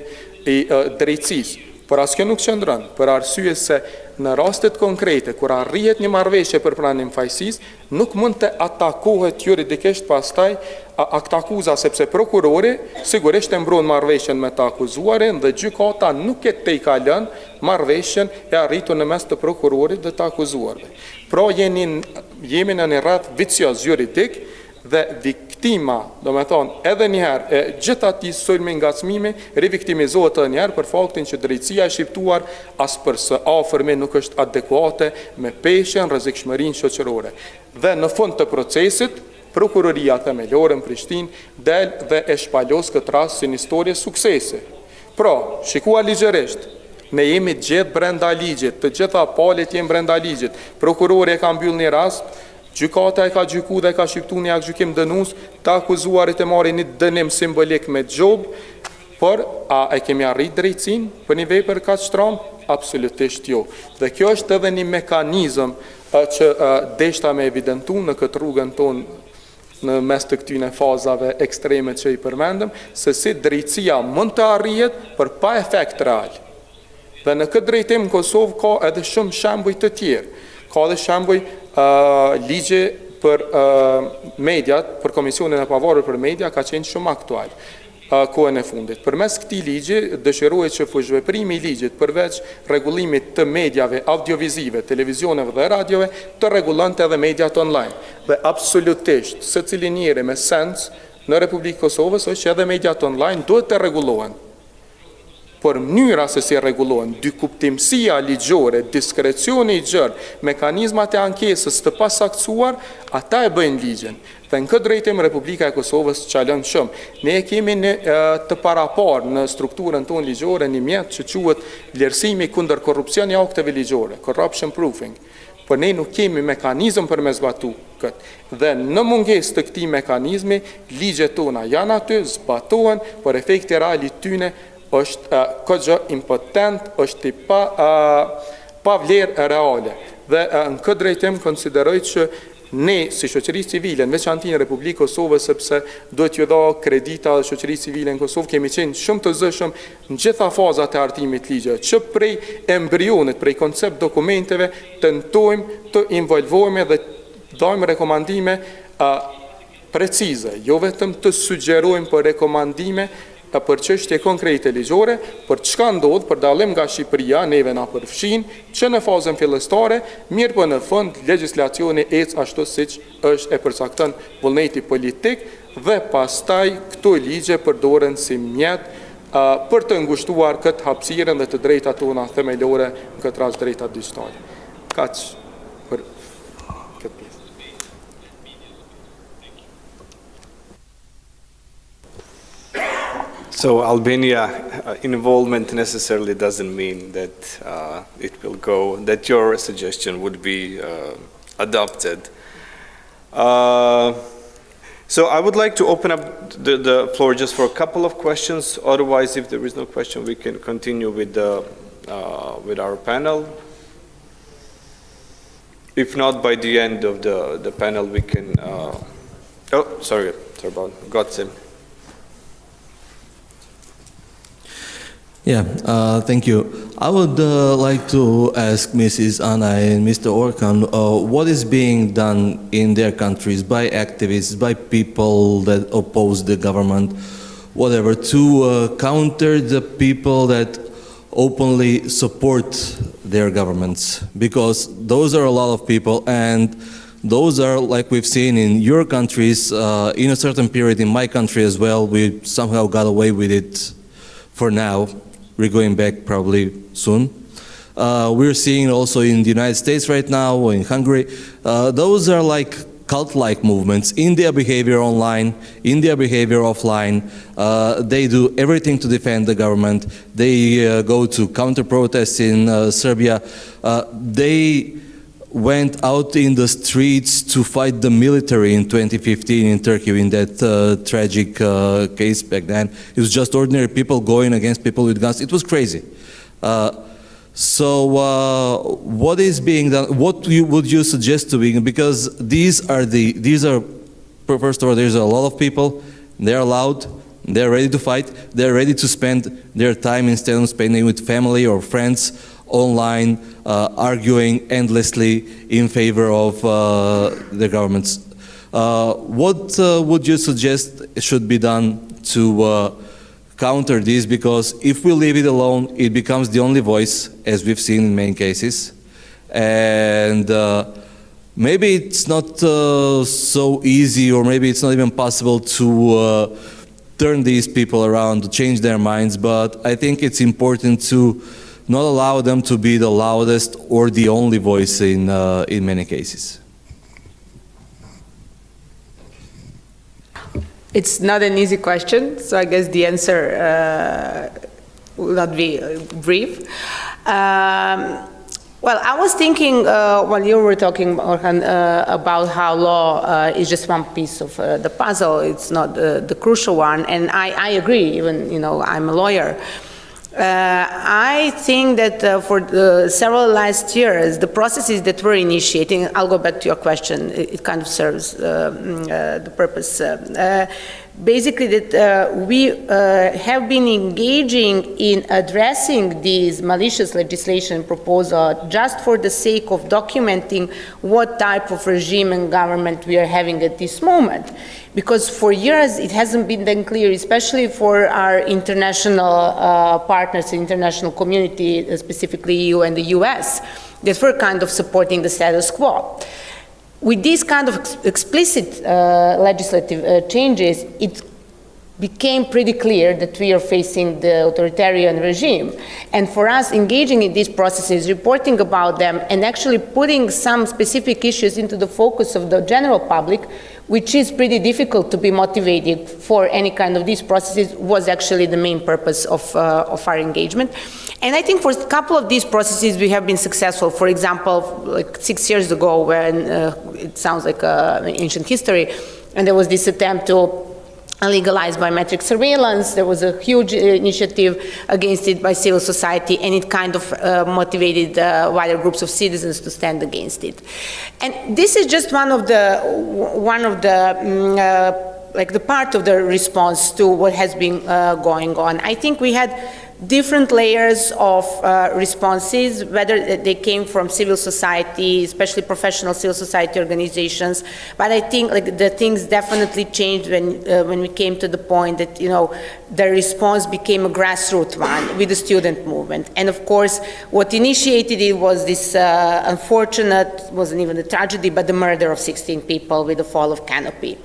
i drejtësisë. Por askjo nuk qëndron, për arsye se në rastet konkrete kur arrihet një marrëveshje për pranim fajsisë, nuk mund të atakohet juridikisht pastaj aktakuza, sepse prokurori sigurisht e mbron marrëveshjen me të akuzuarin dhe gjykata nuk e tejkalon marrëveshjen e arritur në mes të prokurorit dhe të akuzuarve. Pra jemi në një rreth vicioz juridik dhe viktima, do me thonë, edhe njëherë, gjithë ati sulmi ngacmimi, riviktimizohet edhe njëherë për faktin që drejtësia e shqiptuar as për së afërmi nuk është adekuate me peshen rrezikshmërinë shoqërore. Dhe në fund të procesit, prokuroria themelore në Prishtinë del dhe e shpalos këtë rast si një historie suksese. Pra, shikua ligjërisht, ne jemi gjithë brenda ligjit, të gjitha palët jenë brenda ligjit, prokurori e ka mbyll një rast, gjykata e ka gjyku dhe ka shqiptu një gjykim dënues, të akuzuarit e marrin një dënim simbolik me gjob, por a e kemi arrit drejtësinë për një vepër kaq shtram? Absolutisht jo. Dhe kjo është edhe një mekanizëm që deshta me evidentu në këtë rrugën tonë në mes të këtyne fazave ekstreme që i përmendëm, se si drejtësia mund të arrihet për pa efekt real. Dhe në këtë drejtim në Kosovë ka edhe shumë shembuj të tjerë. Ka edhe shembuj ligje për mediat, për Komisionin e Pavarur për Media ka qenë shumë aktual kohën e fundit. Përmes këtij ligji dëshirohet që fushveprimi i ligjit përveç rregullimit të mediave audiovizive, televizioneve dhe radiove, të rregullonte edhe mediat online. Dhe absolutisht secili njeri me sens në Republikën Kosovës është që edhe mediat online duhet të rregullohen. Por mënyra se si rregullohen, dykuptimësia ligjore, diskrecioni i gjerë, mekanizmat e ankesës të pasaktuar, ata e bëjnë ligjen. Dhe në këtë drejtim Republika e Kosovës çalon shumë. Ne kemi të parapar në strukturën tonë ligjore një mjet që quhet vlerësimi kundër korrupsioni i akteve ligjore, corruption proofing. Por ne nuk kemi mekanizëm për me zbatu këtë. Dhe në mungesë të këtij mekanizmi, ligjet tona janë aty, zbatohen, por efekti real i tyre është këgjë impotent, është i pa vlerë reale. Dhe në këtë drejtim konsideroj që ne, si shoqëri civile, në veçanti në Republikë Kosovë, sepse duhet ju dha kredita dhe shoqëri civile në Kosovë, kemi qenë shumë të zëshëm në gjitha fazat e hartimit ligje, që prej embrionit, prej koncept dokumenteve, tentojmë të involvohemi dhe dajmë rekomandime precize, jo vetëm të sugjerojmë për rekomandime për çështje konkrete ligjore, për çka ndodh për dallim nga Shqipëria, neve na përfshin, që në fazën fillestare, mirë po në fund legjislacioni ec ashtu siç është e përcakton vullneti politik dhe pastaj këto ligje përdoren si mjet për të ngushtuar këtë hapësirën dhe të drejtat tona themelore, në këtë rast drejtat digjitale. Kaq për këtë pjesë. So Albania involvement necessarily doesn't mean that it will go, that your suggestion would be adopted. So I would like to open up the floor just for a couple of questions. Otherwise, if there is no question, we can continue with our panel. If not, by the end of the panel, we can. Oh, sorry about Gotze. Yeah, thank you. I would like to ask Mrs. Anna and Mr. Orhan, what is being done in their countries by activists, by people that oppose the government, whatever, to counter the people that openly support their governments? Because those are a lot of people, and those are, like we've seen in your countries, in a certain period in my country as well, we somehow got away with it for now. We're going back probably soon. We're seeing also in the United States right now, in Hungary. Those are like cult-like movements in their behavior online, in their behavior offline. They do everything to defend the government. They go to counter-protests in Serbia. They went out in the streets to fight the military in 2015 in Turkey in that tragic case back then. It was just ordinary people going against people with guns. It was crazy. So what is being done? What would you suggest to be? Because these are first of all, there's a lot of people. They're loud. They're ready to fight. They're ready to spend their time instead of spending with family or friends online, arguing endlessly in favor of the governments. What would you suggest should be done to counter this? Because if we leave it alone, it becomes the only voice, as we've seen in many cases. And maybe it's not so easy, or maybe it's not even possible to turn these people around, to change their minds, but I think it's important to not allow them to be the loudest or the only voice in many cases. It's not an easy question, so I guess the answer will not be brief. Well, I was thinking while you were talking, Orhan, about how law is just one piece of the puzzle. It's not the crucial one, and I agree. Even I'm a lawyer. I think that for several last years, the processes that we're initiating, I'll go back to your question, it kind of serves the purpose. Basically that we have been engaging in addressing these malicious legislation proposal just for the sake of documenting what type of regime and government we are having at this moment. Because for years it hasn't been then clear, especially for our international partners, international community, specifically EU and the US, that we're kind of supporting the status quo. With these kind of explicit legislative changes, it became pretty clear that we are facing the authoritarian regime. And for us, engaging in these processes, reporting about them, and actually putting some specific issues into the focus of the general public, which is pretty difficult to be motivated for any kind of these processes, was actually the main purpose of our engagement. And I think for a couple of these processes we have been successful. For example, like 6 years ago, when it sounds like ancient history, and there was this attempt to legalize biometric surveillance. There was a huge initiative against it by civil society, and it kind of motivated wider groups of citizens to stand against it. And this is just one of the like the part of the response to what has been going on. I think we had different layers of responses, whether they came from civil society, especially professional civil society organizations. But I think like the things definitely changed when we came to the point that the response became a grassroots one with the student movement. And of course, what initiated it was this unfortunate, wasn't even a tragedy, but the murder of 16 people with the fall of Canopy.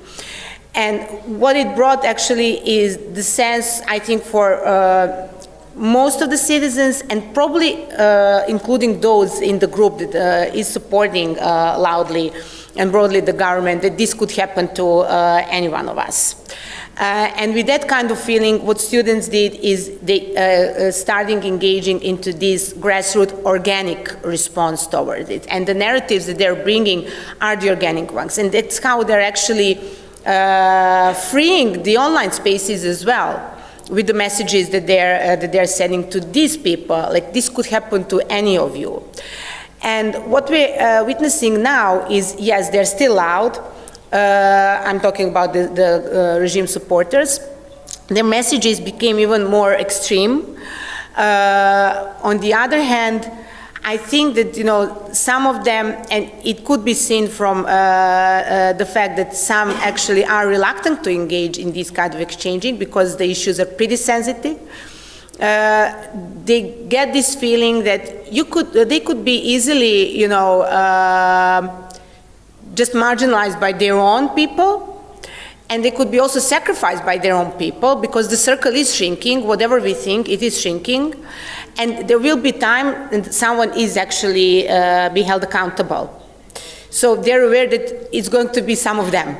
And what it brought actually is the sense, I think, for most of the citizens, and probably including those in the group that is supporting loudly and broadly the government, that this could happen to any one of us. And with that kind of feeling, what students did is they starting engaging into this grassroots organic response towards it. And the narratives that they're bringing are the organic ones. And that's how they're actually freeing the online spaces as well, with the messages that they're sending to these people, like this could happen to any of you. And what we're witnessing now is, yes, they're still loud. I'm talking about the regime supporters. Their messages became even more extreme. On the other hand, I think that, you know, some of them, and it could be seen from the fact that some actually are reluctant to engage in this kind of exchanging because the issues are pretty sensitive. They get this feeling that they could be easily, you know, just marginalized by their own people, and they could be also sacrificed by their own people because the circle is shrinking. Whatever we think, it is shrinking. And there will be time and someone is actually be held accountable. So they're aware that it's going to be some of them.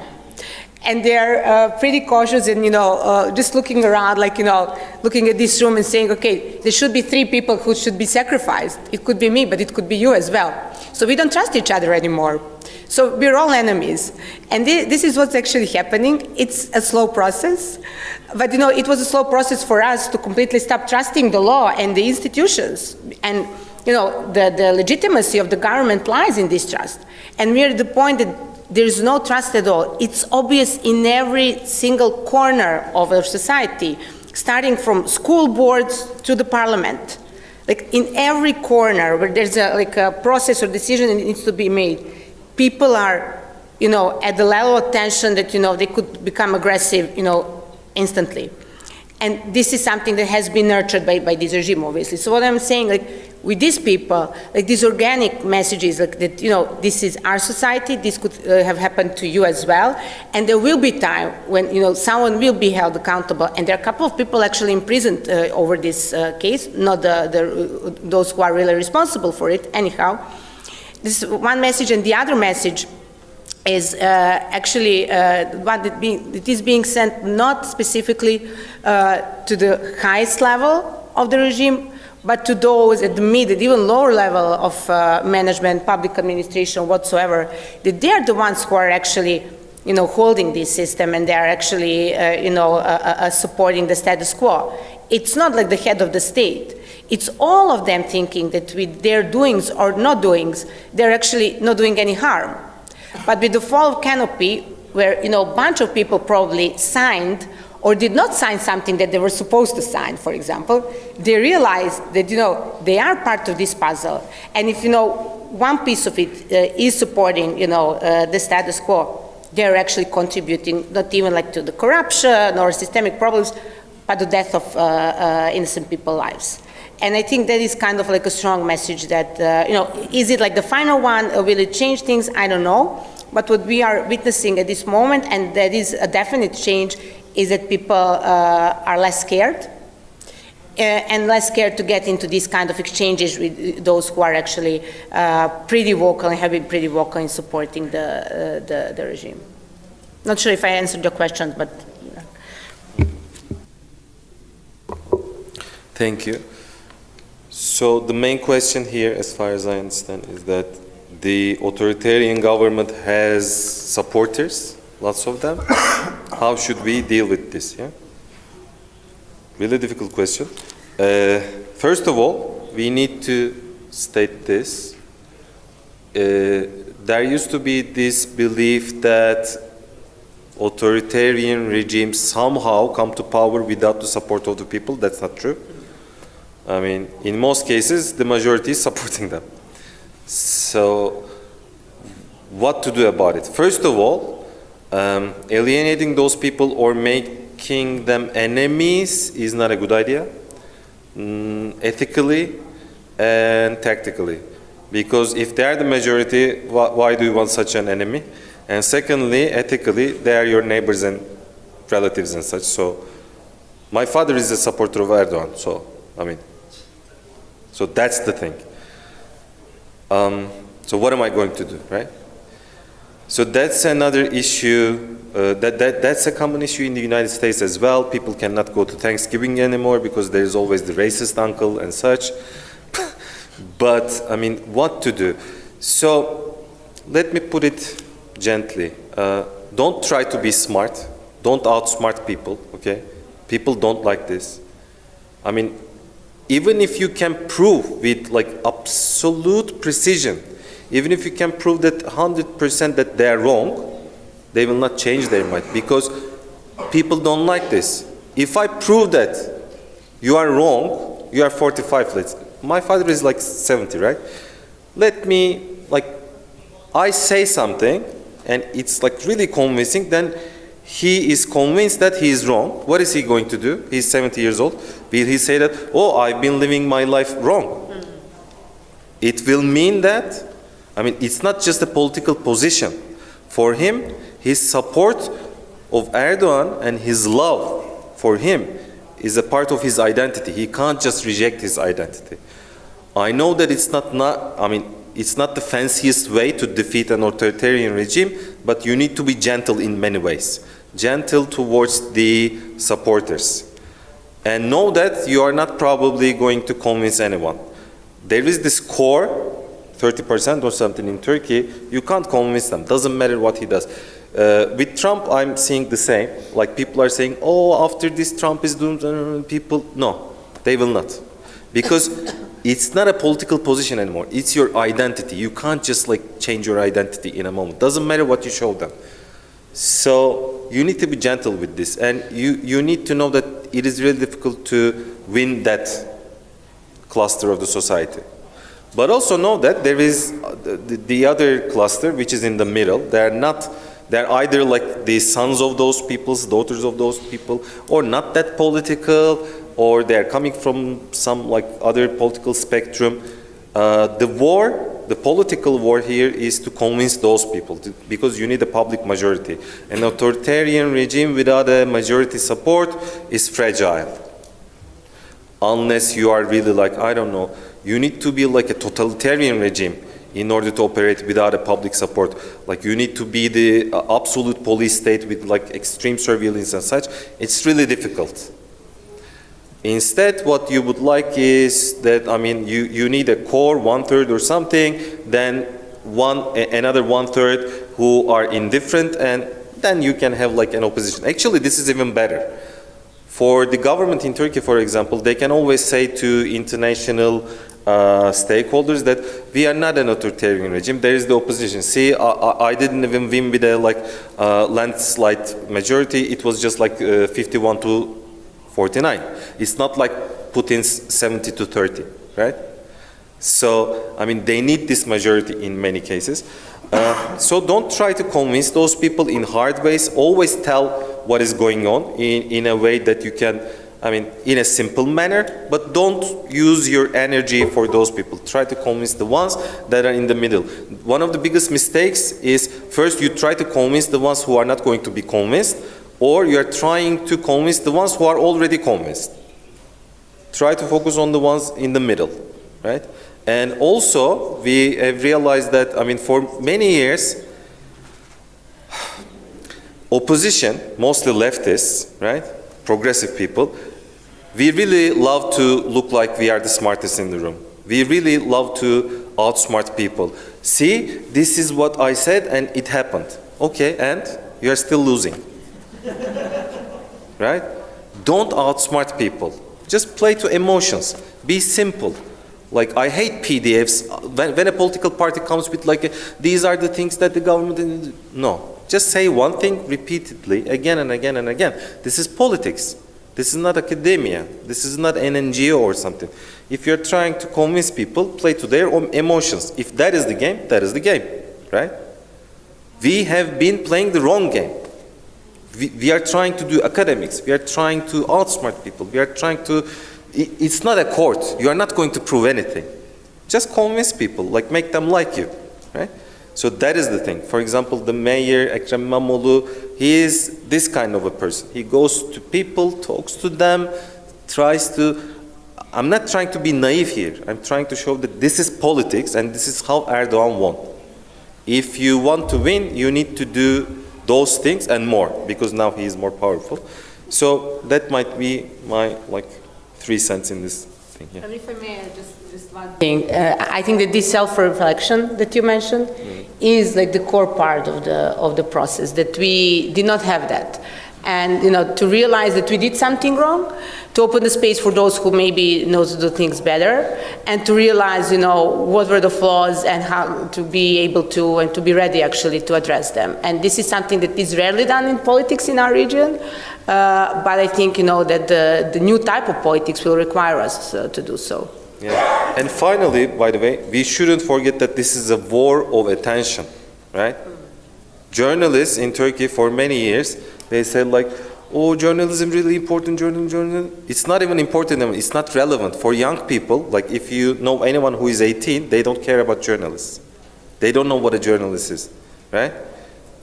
And they're pretty cautious and, you know, just looking around, like, you know, looking at this room and saying, okay, there should be 3 people who should be sacrificed. It could be me, but it could be you as well. So we don't trust each other anymore. So we're all enemies. And this is what's actually happening. It's a slow process. But, you know, it was a slow process for us to completely stop trusting the law and the institutions. And, you know, the legitimacy of the government lies in this trust. And we're at the point that there's no trust at all. It's obvious in every single corner of our society, starting from school boards to the parliament. Like in every corner where there's a process or decision that needs to be made, people are, you know, at the level of tension that, you know, they could become aggressive, you know, instantly. And this is something that has been nurtured by this regime, obviously. So what I'm saying, like, with these people, like these organic messages, like that, you know, this is our society, this could have happened to you as well, and there will be time when, you know, someone will be held accountable, and there are a couple of people actually imprisoned over this case, not those who are really responsible for it, anyhow. This is one message, and the other message is actually one that is being sent not specifically to the highest level of the regime, but to those at the mid and even lower level of management, public administration, whatsoever, that they are the ones who are actually, you know, holding this system, and they are actually, you know, supporting the status quo. It's not like the head of the state. It's all of them thinking that with their doings or not doings, they're actually not doing any harm. But with the fall of Canopy, where, you know, a bunch of people probably signed or did not sign something that they were supposed to sign, for example, they realized that, you know, they are part of this puzzle. And if, you know, one piece of it is supporting, you know, the status quo, they're actually contributing not even like to the corruption or systemic problems, but the death of innocent people's lives. And I think that is kind of like a strong message that, you know, is it like the final one, or will it change things? I don't know. But what we are witnessing at this moment, and that is a definite change, is that people are less scared and less scared to get into these kind of exchanges with those who are actually pretty vocal and have been pretty vocal in supporting the regime. Not sure if I answered your question, but. Thank you. So the main question here, as far as I understand, is that the authoritarian government has supporters, lots of them. How should we deal with this? Yeah? Really difficult question. First of all, we need to state this. There used to be this belief that authoritarian regimes somehow come to power without the support of the people. That's not true. I mean, in most cases, the majority is supporting them. So, what to do about it? First of all, alienating those people or making them enemies is not a good idea, ethically and tactically. Because if they are the majority, why do you want such an enemy? And secondly, ethically, they are your neighbors and relatives and such. So, my father is a supporter of Erdogan, so, I mean, so that's the thing. So what am I going to do, right? So that's another issue. That's a common issue in the United States as well. People cannot go to Thanksgiving anymore because there's always the racist uncle and such. But, I mean, what to do? So, let me put it gently. Don't try to be smart. Don't outsmart people, okay? People don't like this. I mean, even if you can prove with like absolute precision, even if you can prove that 100% that they're wrong, they will not change their mind because people don't like this. If I prove that you are wrong, you are 45, my father is like 70, right? Let me, like, I say something and it's like really convincing, then he is convinced that he is wrong. What is he going to do? He's 70 years old. Will he say that, oh, I've been living my life wrong? It will mean that, I mean, it's not just a political position. For him, his support of Erdogan and his love for him is a part of his identity. He can't just reject his identity. I know that it's not the fanciest way to defeat an authoritarian regime, but you need to be gentle in many ways. Gentle towards the supporters. And know that you are not probably going to convince anyone. There is this core, 30% or something in Turkey, you can't convince them. Doesn't matter what he does. With Trump, I'm seeing the same. Like people are saying, oh, after this Trump is doomed, people, no, they will not. Because it's not a political position anymore. It's your identity. You can't just like change your identity in a moment. Doesn't matter what you show them. So you need to be gentle with this. And you need to know that it is really difficult to win that cluster of the society. But also know that there is the other cluster, which is in the middle. They're either like the sons of those peoples, daughters of those people, or not that political, or they're coming from some like other political spectrum. The political war here is to convince those people, because you need a public majority. An authoritarian regime without a majority support is fragile. Unless you are really like, I don't know, you need to be like a totalitarian regime in order to operate without a public support. Like you need to be the absolute police state with like extreme surveillance and such. It's really difficult. Instead, what you would like is that, I mean, you need a core, 1/3 or something, then another 1/3 who are indifferent, and then you can have like an opposition. Actually, this is even better. For the government in Turkey, for example, they can always say to international stakeholders that we are not an authoritarian regime, there is the opposition. See, I didn't even win with a like landslide majority, it was just like 51 to 49. It's not like Putin's 70 to 30, right? So, I mean, they need this majority in many cases. So don't try to convince those people in hard ways. Always tell what is going on in a way that you can, I mean, in a simple manner, but don't use your energy for those people. Try to convince the ones that are in the middle. One of the biggest mistakes is first you try to convince the ones who are not going to be convinced, or you are trying to convince the ones who are already convinced. Try to focus on the ones in the middle, right? And also, we have realized that, I mean, for many years, opposition, mostly leftists, right? Progressive people, we really love to look like we are the smartest in the room. We really love to outsmart people. See, this is what I said and it happened. Okay, and you are still losing. Right? Don't outsmart people. Just play to emotions. Be simple. Like, I hate PDFs. When a political party comes with like, these are the things that the government... No. Just say one thing repeatedly, again and again and again. This is politics. This is not academia. This is not an NGO or something. If you're trying to convince people, play to their own emotions. If that is the game, that is the game. Right? We have been playing the wrong game. We are trying to do academics. We are trying to outsmart people. We are trying to... It's not a court. You are not going to prove anything. Just convince people, like make them like you, right? So that is the thing. For example, the mayor, Ekrem İmamoğlu, he is this kind of a person. He goes to people, talks to them, tries to... I'm not trying to be naive here. I'm trying to show that this is politics and this is how Erdogan won. If you want to win, you need to do those things and more, because now he is more powerful. So that might be my 3 cents in this thing. Yeah. And if I may, just one thing. I think that this self-reflection that you mentioned is like the core part of the process, that we did not have that. And to realize that we did something wrong, to open the space for those who maybe know to do things better, and to realize what were the flaws and how to be able to and to be ready actually to address them. And this is something that is rarely done in politics in our region, but I think that the new type of politics will require us to do so. Yeah. And finally, by the way, we shouldn't forget that this is a war of attention, right? Journalists in Turkey for many years, they said oh, journalism really important, journalism. It's not even important, it's not relevant. For young people, if you know anyone who is 18, they don't care about journalists. They don't know what a journalist is, right?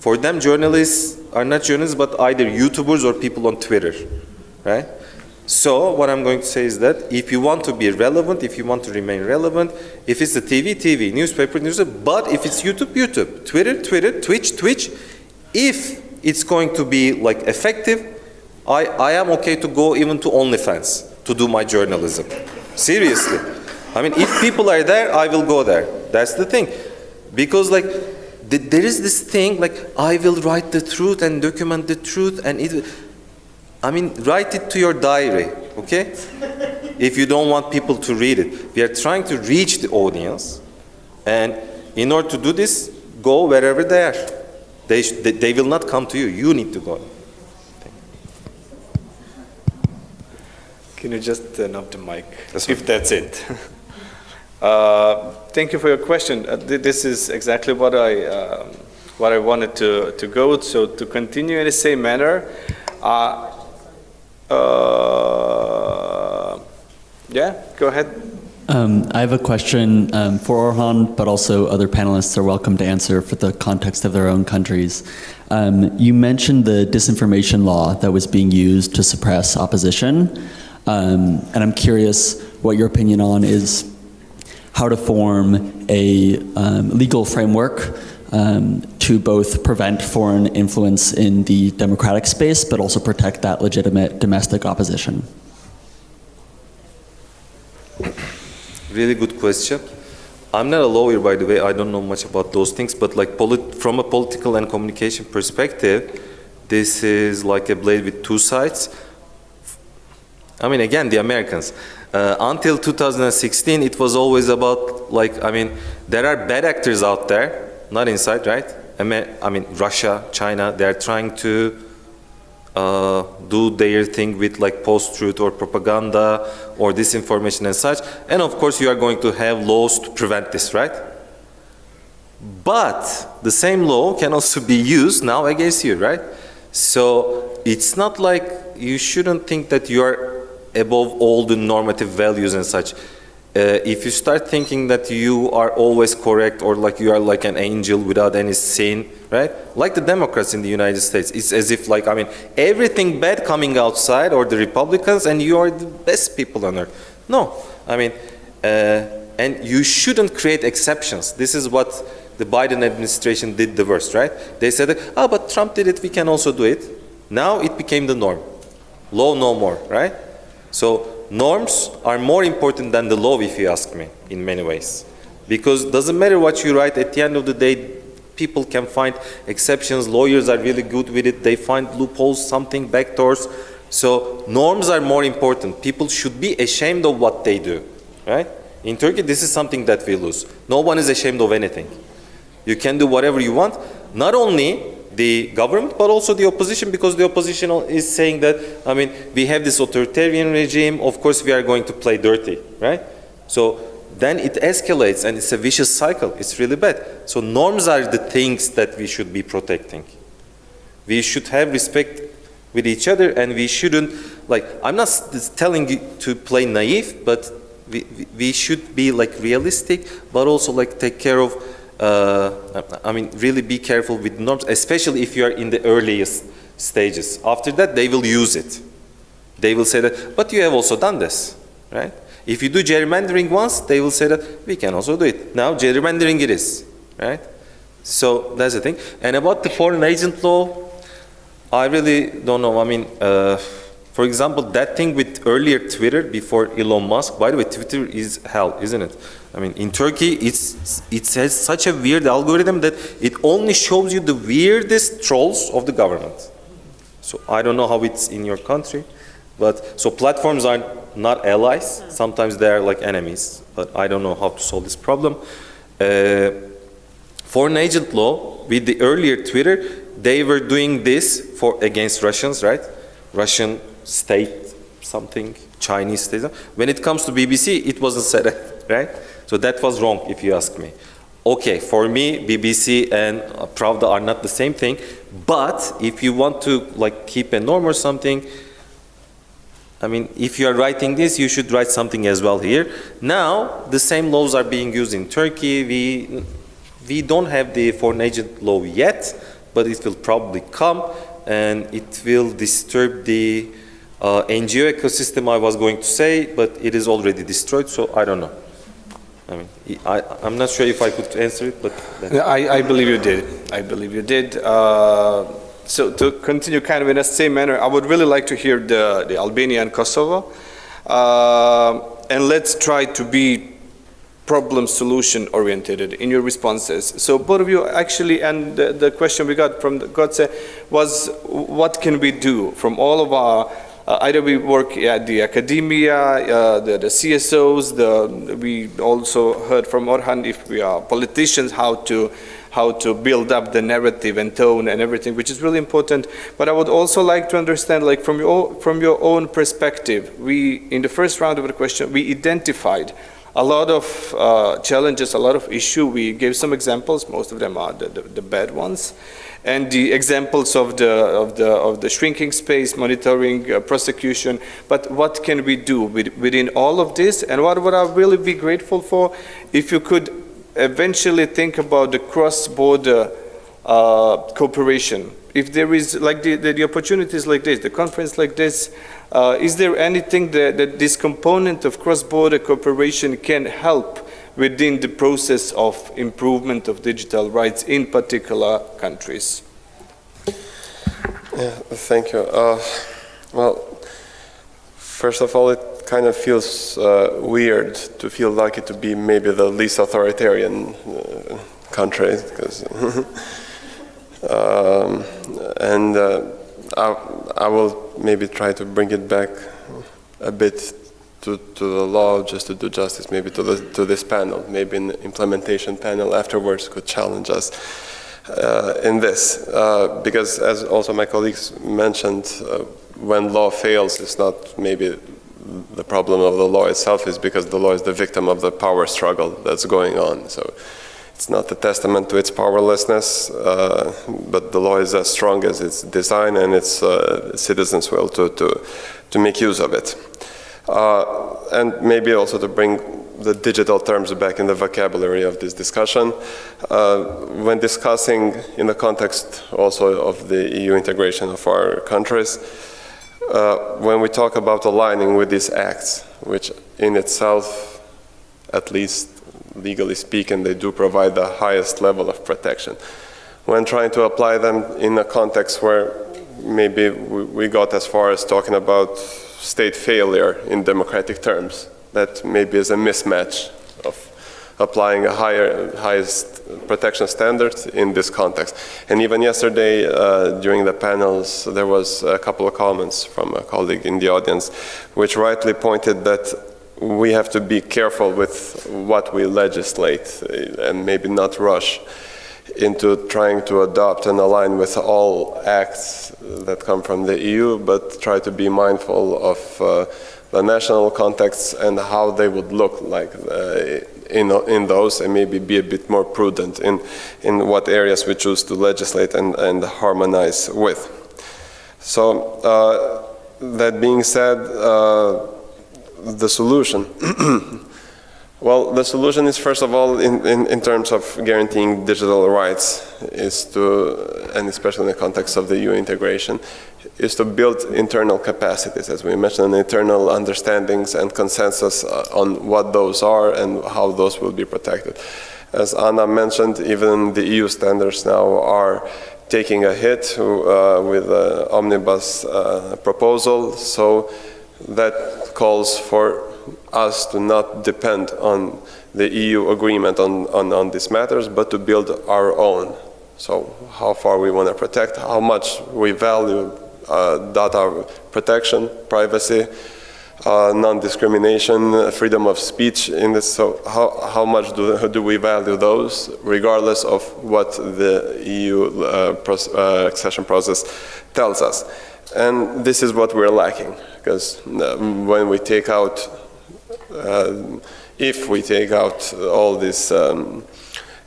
For them, journalists are not journalists, but either YouTubers or people on Twitter, right? So what I'm going to say is that if you want to be relevant, if you want to remain relevant, if it's the TV, newspaper, but if it's YouTube, Twitter, Twitch, if it's going to be effective, I am okay to go even to OnlyFans to do my journalism. Seriously. I mean, if people are there, I will go there. That's the thing. Because there is this thing I will write the truth and document the truth, and write it to your diary, okay? If you don't want people to read it. We are trying to reach the audience, and in order to do this, go wherever they are. They will not come to you. You need to go. Can you just turn up the mic, if that's it? Thank you for your question. This is exactly what I wanted to go. So to continue in the same manner, yeah, go ahead. I have a question for Orhan, but also other panelists are welcome to answer for the context of their own countries. You mentioned the disinformation law that was being used to suppress opposition, and I'm curious what your opinion on is how to form a legal framework to both prevent foreign influence in the democratic space, but also protect that legitimate domestic opposition. Really good question. I'm not a lawyer, by the way. I don't know much about those things, but from a political and communication perspective, this is like a blade with two sides. I mean, again, the Americans. Until 2016, it was always about there are bad actors out there, not inside, right? Russia, China, they're trying to do their thing with post-truth or propaganda or disinformation and such. And of course, you are going to have laws to prevent this, right? But the same law can also be used now against you, right? So it's not you shouldn't think that you are above all the normative values and such. If you start thinking that you are always correct or you are like an angel without any sin, right? Like the Democrats in the United States, it's as if everything bad coming outside, or the Republicans, and you are the best people on earth. No, and you shouldn't create exceptions. This is what the Biden administration did the worst, right? They said, but Trump did it, we can also do it. Now it became the norm. Law no more, right? So norms are more important than the law, if you ask me, in many ways. Because it doesn't matter what you write, at the end of the day, people can find exceptions. Lawyers are really good with it. They find loopholes, something, backdoors. So norms are more important. People should be ashamed of what they do, right? In Turkey, this is something that we lose. No one is ashamed of anything. You can do whatever you want. Not only the government, but also the opposition, because the opposition is saying that, we have this authoritarian regime, of course we are going to play dirty, right? So then it escalates and it's a vicious cycle. It's really bad. So norms are the things that we should be protecting. We should have respect with each other, and we shouldn't, I'm not telling you to play naive, but we should be realistic, but also take care of really be careful with norms, especially if you are in the earliest stages. After that, they will use it. They will say that, but you have also done this, right? If you do gerrymandering once, they will say that we can also do it. Now, gerrymandering it is, right? So that's the thing. And about the foreign agent law, I really don't know. I mean, for example, that thing with earlier Twitter before Elon Musk, by the way, Twitter is hell, isn't it? I mean, in Turkey, it has such a weird algorithm that it only shows you the weirdest trolls of the government. So I don't know how it's in your country, but so platforms are not allies. Sometimes they are like enemies, but I don't know how to solve this problem. Foreign agent law, with the earlier Twitter, they were doing this against Russians, right? Russian state something, Chinese state. When it comes to BBC, it wasn't said, right? So that was wrong, if you ask me. Okay, for me, BBC and Pravda are not the same thing, but if you want to like keep a norm or something, I mean, if you are writing this, you should write something as well here. Now, the same laws are being used in Turkey. We don't have the foreign agent law yet, but it will probably come, and it will disturb the NGO ecosystem, I was going to say, but it is already destroyed, so I don't know. I mean, I'm not sure if I could answer it, but... I believe you did. I believe you did. So to continue kind of in the same manner, I would really like to hear the Albania and Kosovo. And let's try to be problem solution oriented in your responses. So both of you actually, and the question we got from Gotze was, what can we do from all of our, either we work at the academia, the CSOs, we also heard from Orhan, if we are politicians, how to build up the narrative and tone and everything, which is really important. But I would also like to understand, like from your own perspective, in the first round of the question, we identified a lot of challenges, a lot of issues. We gave some examples. Most of them are the bad ones, and the examples of the shrinking space, monitoring, prosecution. But what can we do within all of this? And what would I really be grateful for if you could eventually think about the cross-border cooperation. If there is like the opportunities like this, the conference like this, is there anything that this component of cross-border cooperation can help within the process of improvement of digital rights in particular countries? Yeah, thank you. Well, first of all, it kind of feels weird to feel lucky to be maybe the least authoritarian country, because and I will maybe try to bring it back a bit to the law, just to do justice maybe to this panel. Maybe an implementation panel afterwards could challenge us in this, because as also my colleagues mentioned, when law fails, it's not maybe the problem of the law itself, is because the law is the victim of the power struggle that's going on. So it's not a testament to its powerlessness, but the law is as strong as its design and its citizens' will to make use of it. And maybe also to bring the digital terms back in the vocabulary of this discussion. When discussing in the context also of the EU integration of our countries, when we talk about aligning with these acts, which in itself, at least legally speaking, they do provide the highest level of protection. When trying to apply them in a context where maybe we got as far as talking about state failure in democratic terms, that maybe is a mismatch of applying a highest protection standards in this context. And even yesterday, during the panels, there was a couple of comments from a colleague in the audience, which rightly pointed that we have to be careful with what we legislate and maybe not rush into trying to adopt and align with all acts that come from the EU, but try to be mindful of the national contexts and how they would look like in those, and maybe be a bit more prudent in what areas we choose to legislate and harmonize with. So that being said, the solution. Well, the solution is, first of all, in terms of guaranteeing digital rights, is to, and especially in the context of the EU integration, is to build internal capacities, as we mentioned, internal understandings and consensus on what those are and how those will be protected. As Anna mentioned, even the EU standards now are taking a hit with the omnibus proposal, so that calls for us to not depend on the EU agreement on these matters, but to build our own. So how far we want to protect, how much we value data protection, privacy, non-discrimination, freedom of speech in this. So how much do we value those, regardless of what the EU accession process tells us? And this is what we're lacking, because when we take out, if we take out all these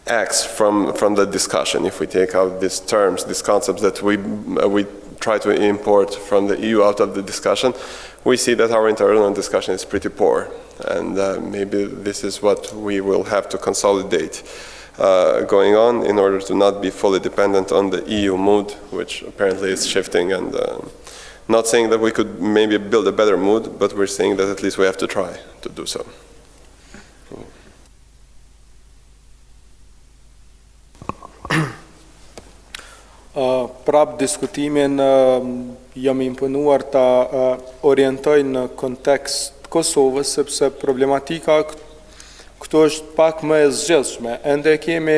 acts from the discussion, if we take out these terms, these concepts that we try to import from the EU out of the discussion, we see that our internal discussion is pretty poor. And maybe this is what we will have to consolidate going on in order to not be fully dependent on the EU mood, which apparently is shifting. And not saying that we could maybe build a better mood, but we're saying that at least we have to try to do so. Prap diskutimin jam imponuar ta orientoj në kontekst Kosovës, sepse problematika këtu është pak më e zgjedhshme. Ende kemi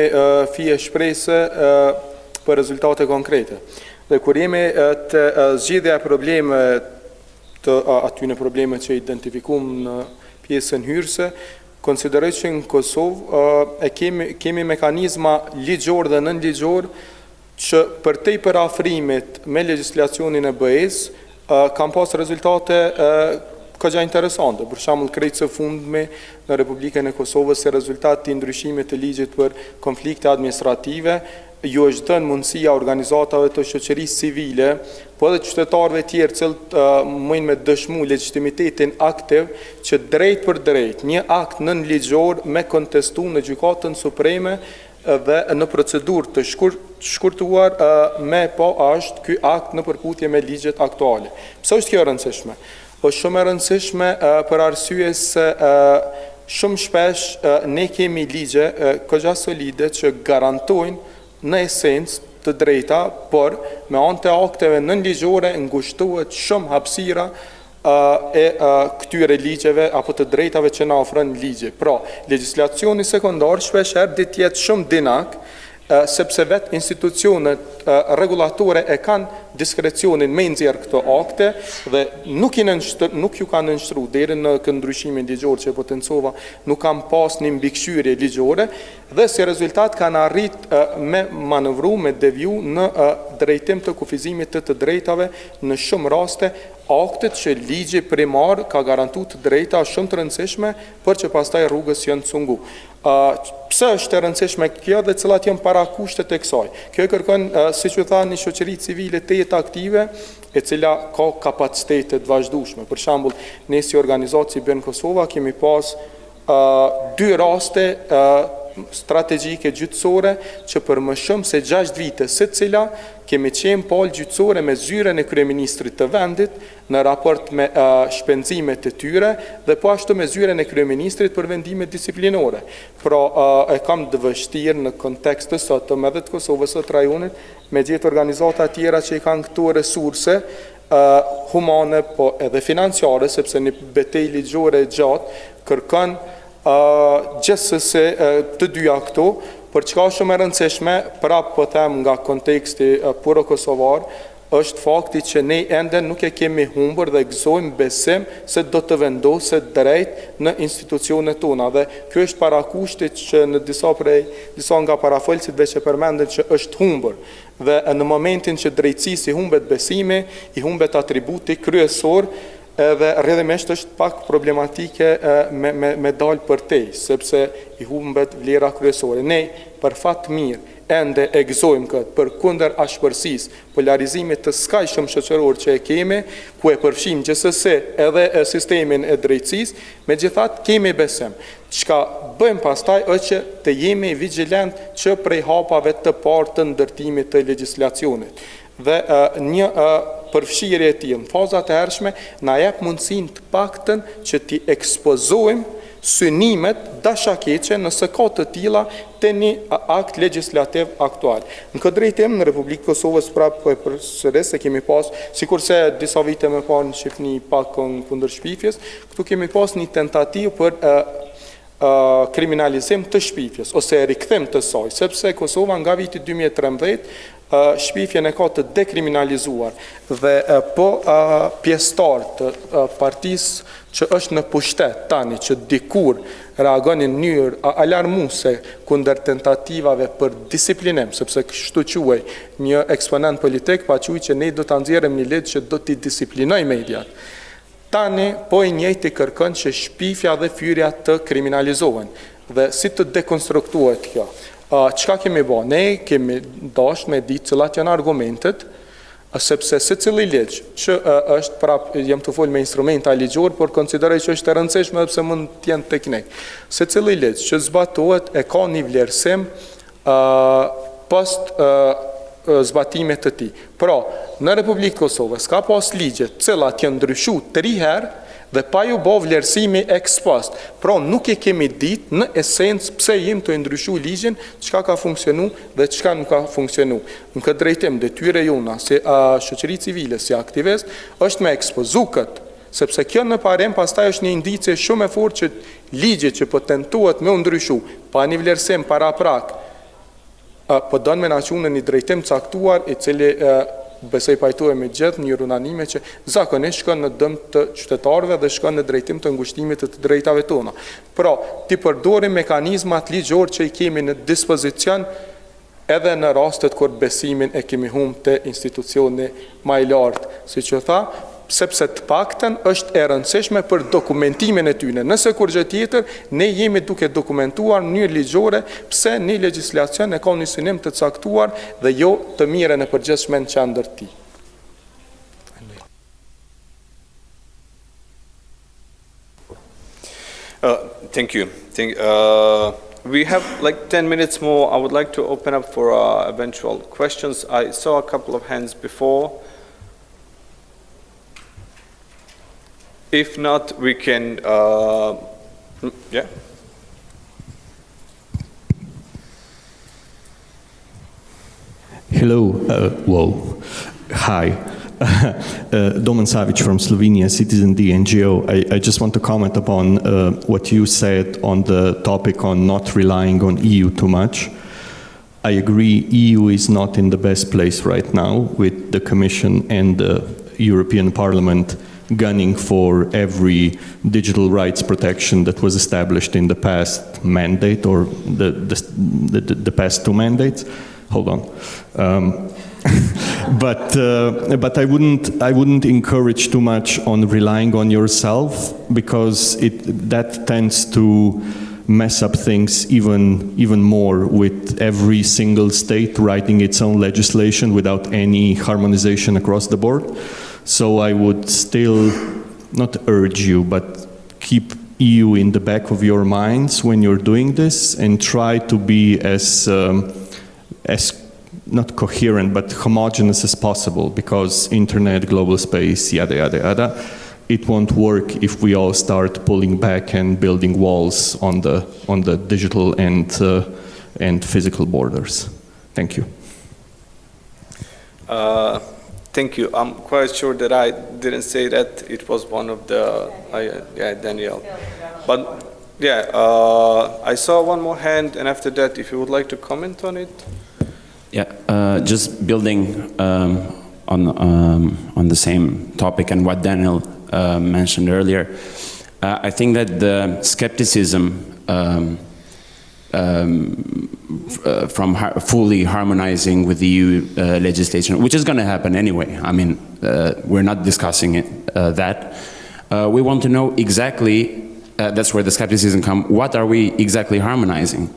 fije shprese për rezultate konkrete. Dhe kur jemi të zgjidhja probleme të atyne probleme që identifikum në pjesën hyrëse, konsideroj që në Kosovë kemi mekanizma ligjor dhe nënligjor që për te për afrimit me legislacionin e BE-s kam pas rezultate këgja interesante. Për shembull, krejt së fundmi në Republikën e Kosovës se rezultat të ndryshimit të ligjit për konflikte administrative, ju është dënë mundësia organizatave të shoqërisë civile, po edhe qytetarëve tjerë cilët mujnë me dëshmu legitimitetin aktiv që drejt për drejt një akt nënligjor me kontestu në gjykatën supreme dhe në procedurë të shkurtuar me po është ky akt në përputhje me ligjet aktuale. Pse është kjo e rëndësishme? Është shumë e rëndësishme për arsye se shumë shpesh ne kemi ligje këgja solide që garantojnë në esencë të drejta, por me anë të akteve nënligjore ngushtohet shumë hapësira këtyre ligjeve apo të drejtave që na ofron ligje. Pra, legjislacioni sekondar shpesh herë dit jetë shumë dinak, sepse vetë institucionet regulatore e kanë diskrecionin me nxjerr këto akte dhe nuk ju kanë nënshtru deri në këndryshimin ligjor që potencova, nuk kanë pas një mbikëqyrje ligjore dhe si rezultat kanë arrit me manovru, me deviju në drejtim të kufizimit të drejtave në shumë raste aktet që ligji primar ka garantu të drejta shumë të rëndësishme për që pastaj rrugës janë cungu. Pse është e rëndësishme kjo dhe cilat janë para kushtet e kësaj? Kjo kërkon, si që tha, një shoqëri civile të jetë aktive, e cila ka kapacitetet vazhdueshme. Për shembull, ne si organizatë si BIRN Kosova kemi pas 2 raste strategjike gjyqësore që për më shumë se 6 vite se cila kemi qenë palë gjyqësore me zyren e kryeministrit të vendit në raport me shpenzimet të tyre dhe po ashtu me zyren e kryeministrit për vendimet disiplinore. Pra e kam dëvështirë në kontekst të sotëm edhe të Kosovës të rajonit me gjithë organizata tjera që i kanë këto resurse humane po edhe financiare, sepse një betej ligjore gjatë kërkon gjithsesi të dyja këto, për çka shumë e rëndësishme, prapë po them nga konteksti puro kosovar, është fakti që ne ende nuk e kemi humbur dhe gëzojmë besim se do të vendoset drejt në institucionet tona. Dhe kjo është parakushtit që në disa nga parafolësit që përmendën që është humbur. Dhe në momentin që drejtësisë i humbet besimi, i humbet atributi kryesor, edhe rrjedhimisht është pak problematike me dalë për te, sepse i humbet vlera kryesore. Ne, për fat mirë, ende e gëzojmë këtë për kundër ashpërsis, polarizimit të skajshëm shoqëror që e kemi, ku e përfshim gjithsesi edhe sistemin e drejtësis, me gjithat kemi besim. Çka bëjmë pastaj është që të jemi vigilent që prej hapave të parë të ndërtimit të legjislacionit. Dhe një përfshirje e tillë në fazat e hershme na jep mundësinë të paktën që t'i ekspozojmë synimet dashakeqe nëse ka të tilla te një akt legjislativ aktual. Në këtë drejtim në Republikën Kosovës prapë po e përsëris se kemi pas, sikurse disa vite më parë në Shqipëri pak kundër shpifjes, këtu kemi pas një tentativë për kriminalizim të shpifjes ose rikthim të saj, sepse Kosova nga viti 2013 shpifjen e ka të dekriminalizuar dhe po pjesëtar të partisë që është në pushtet tani që dikur reagonin në mënyrë alarmuese kundër tentativave për disiplinim, sepse kështu quhej një eksponent politik pa thujë që ne do ta nxjerrim një ligj që do t'i disiplinoj mediat. Tani po i njëjti kërkon që shpifja dhe fyrja të kriminalizohen dhe si të dekonstruktohet kjo. Çka kemi bë? Ne kemi dashur me ditë cilat janë argumentet, sepse secili ligj që është prapë jam të fol me instrumenta ligjor, por konsideroj që është e rëndësishme sepse mund të jenë teknik. Secili ligj që zbatohet e ka një vlerësim post zbatimit të tij. Pra, në Republikën Kosovës ka pas ligje të cilat janë ndryshuar 3 herë dhe pa ju bë vlerësimi ex post. Pra, nuk e kemi ditë në esencë pse jemi të ndryshuar ligjin, çka ka funksionu dhe çka nuk ka funksionu. Në këtë drejtim detyra jona si shoqëri civile, si aktivist, është me ekspozu këtë, sepse kjo në parim pastaj është një indicie shumë e fortë që ligji që po tentohet me ndryshu pa një vlerësim paraprak, po don me na çunë në një drejtim caktuar i cili besoj pajtohem me gjithë një unanime që zakonisht shkon në dëm të qytetarëve dhe shkon në drejtim të ngushtimit të drejtave tona. Pra, ti përdorim mekanizmat ligjor që i kemi në dispozicion edhe në rastet kur besimin e kemi humbur te institucioni më i lartë, siç e tha, sepse të paktën është e rëndësishme për dokumentimin e tyre. Nëse kur gjë tjetër, ne jemi duke dokumentuar në mënyrë ligjore pse një legjislacion e ka një synim të caktuar dhe jo të mirën e përgjithshme në qendër të tij. Thank you. We have like 10 minutes more. I would like to open up for eventual questions. I saw a couple of hands before. If not, we can, yeah. Hello, hi. Domen Savic from Slovenia, Citizen D NGO. I just want to comment upon what you said on the topic on not relying on EU too much. I agree, EU is not in the best place right now with the Commission and the European Parliament gunning for every digital rights protection that was established in the past mandate or the past 2 mandates. Hold on. But I wouldn't encourage too much on relying on yourself, because that tends to mess up things even more with every single state writing its own legislation without any harmonization across the board. So I would still not urge you, but keep EU in the back of your minds when you're doing this, and try to be as not coherent, but homogeneous as possible, because internet, global space, yada, yada, yada, it won't work if we all start pulling back and building walls on the digital and physical borders. Thank you. Thank you. I'm quite sure that I didn't say that. It was one of the, yeah, Daniel. But yeah, I saw one more hand, and after that, if you would like to comment on it. Yeah, just building on the same topic and what Daniel mentioned earlier. I think that the skepticism from fully harmonizing with the EU legislation, which is going to happen anyway. I mean, we're not discussing it, that. We want to know exactly, that's where the skepticism comes, what are we exactly harmonizing?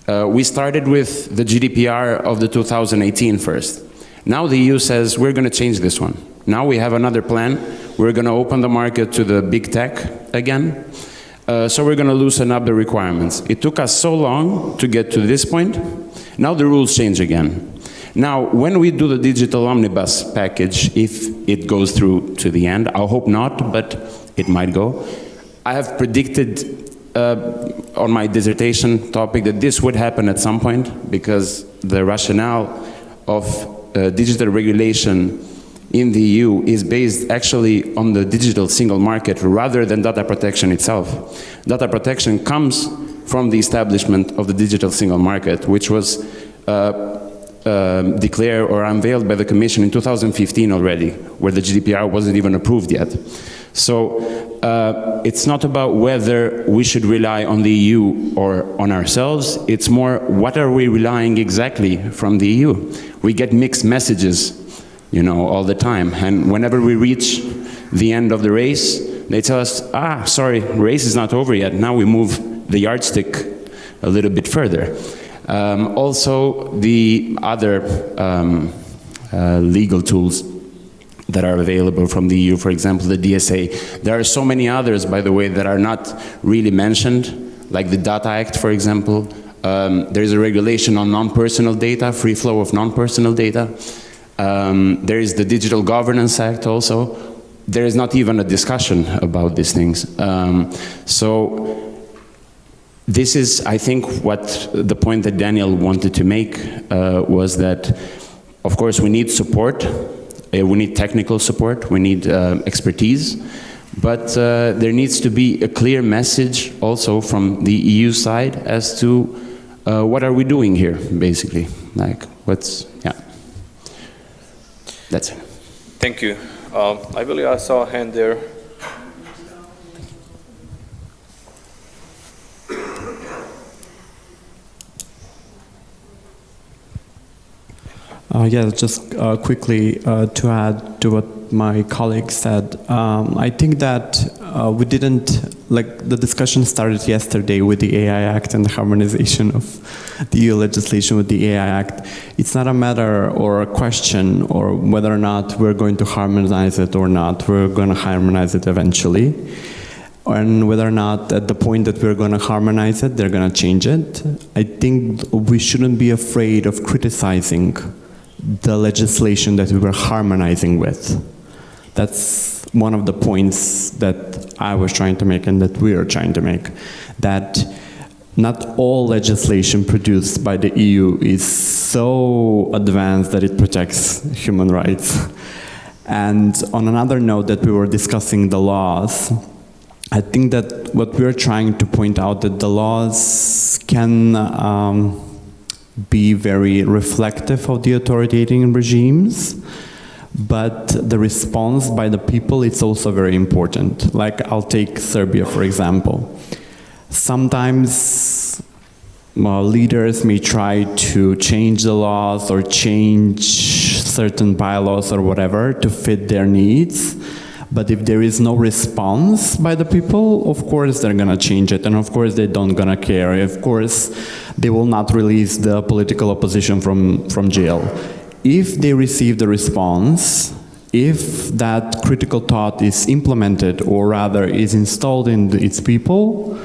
We started with the GDPR of the 2018 first. Now the EU says we're going to change this one. Now we have another plan. We're going to open the market to the big tech again. So we're going to loosen up the requirements. It took us so long to get to this point. Now the rules change again. Now, when we do the digital omnibus package, if it goes through to the end, I hope not, but it might go. I have predicted on my dissertation topic that this would happen at some point, because the rationale of digital regulation in the EU is based actually on the digital single market rather than data protection itself. Data protection comes from the establishment of the digital single market, which was declared or unveiled by the Commission in 2015 already, where the GDPR wasn't even approved yet. So it's not about whether we should rely on the EU or on ourselves, it's more what are we relying exactly from the EU. We get mixed messages, you know, all the time, and whenever we reach the end of the race, they tell us, sorry, race is not over yet, now we move the yardstick a little bit further. Also, the other legal tools that are available from the EU, for example, the DSA. There are so many others, by the way, that are not really mentioned, like the Data Act, for example. There is a regulation on non-personal data, free flow of non-personal data. There is the Digital Governance Act also. There is not even a discussion about these things. So this is, I think, what the point that Daniel wanted to make was that, of course, we need support. We need technical support, we need expertise, but there needs to be a clear message also from the EU side as to what are we doing here, basically. Like, what's, yeah. That's it. Thank you. I believe I saw a hand there. Yeah, just quickly to add to what my colleague said, I think that we didn't, like the discussion started yesterday with the AI Act and the harmonization of the EU legislation with the AI Act. It's not a matter or a question or whether or not we're going to harmonize it or not. We're going to harmonize it eventually. And whether or not at the point that we're going to harmonize it, they're going to change it. I think we shouldn't be afraid of criticizing the legislation that we were harmonizing with. That's one of the points that I was trying to make and that we are trying to make. That not all legislation produced by the EU is so advanced that it protects human rights. And on another note that we were discussing the laws, I think that what we're trying to point out that the laws can be very reflective of the authoritarian regimes, but the response by the people is also very important. Like, I'll take Serbia, for example. Sometimes leaders may try to change the laws or change certain bylaws or whatever to fit their needs, but if there is no response by the people, of course they're gonna change it, and of course they don't gonna care. Of course they will not release the political opposition from jail. If they receive the response, if that critical thought is implemented, or rather is installed in its people,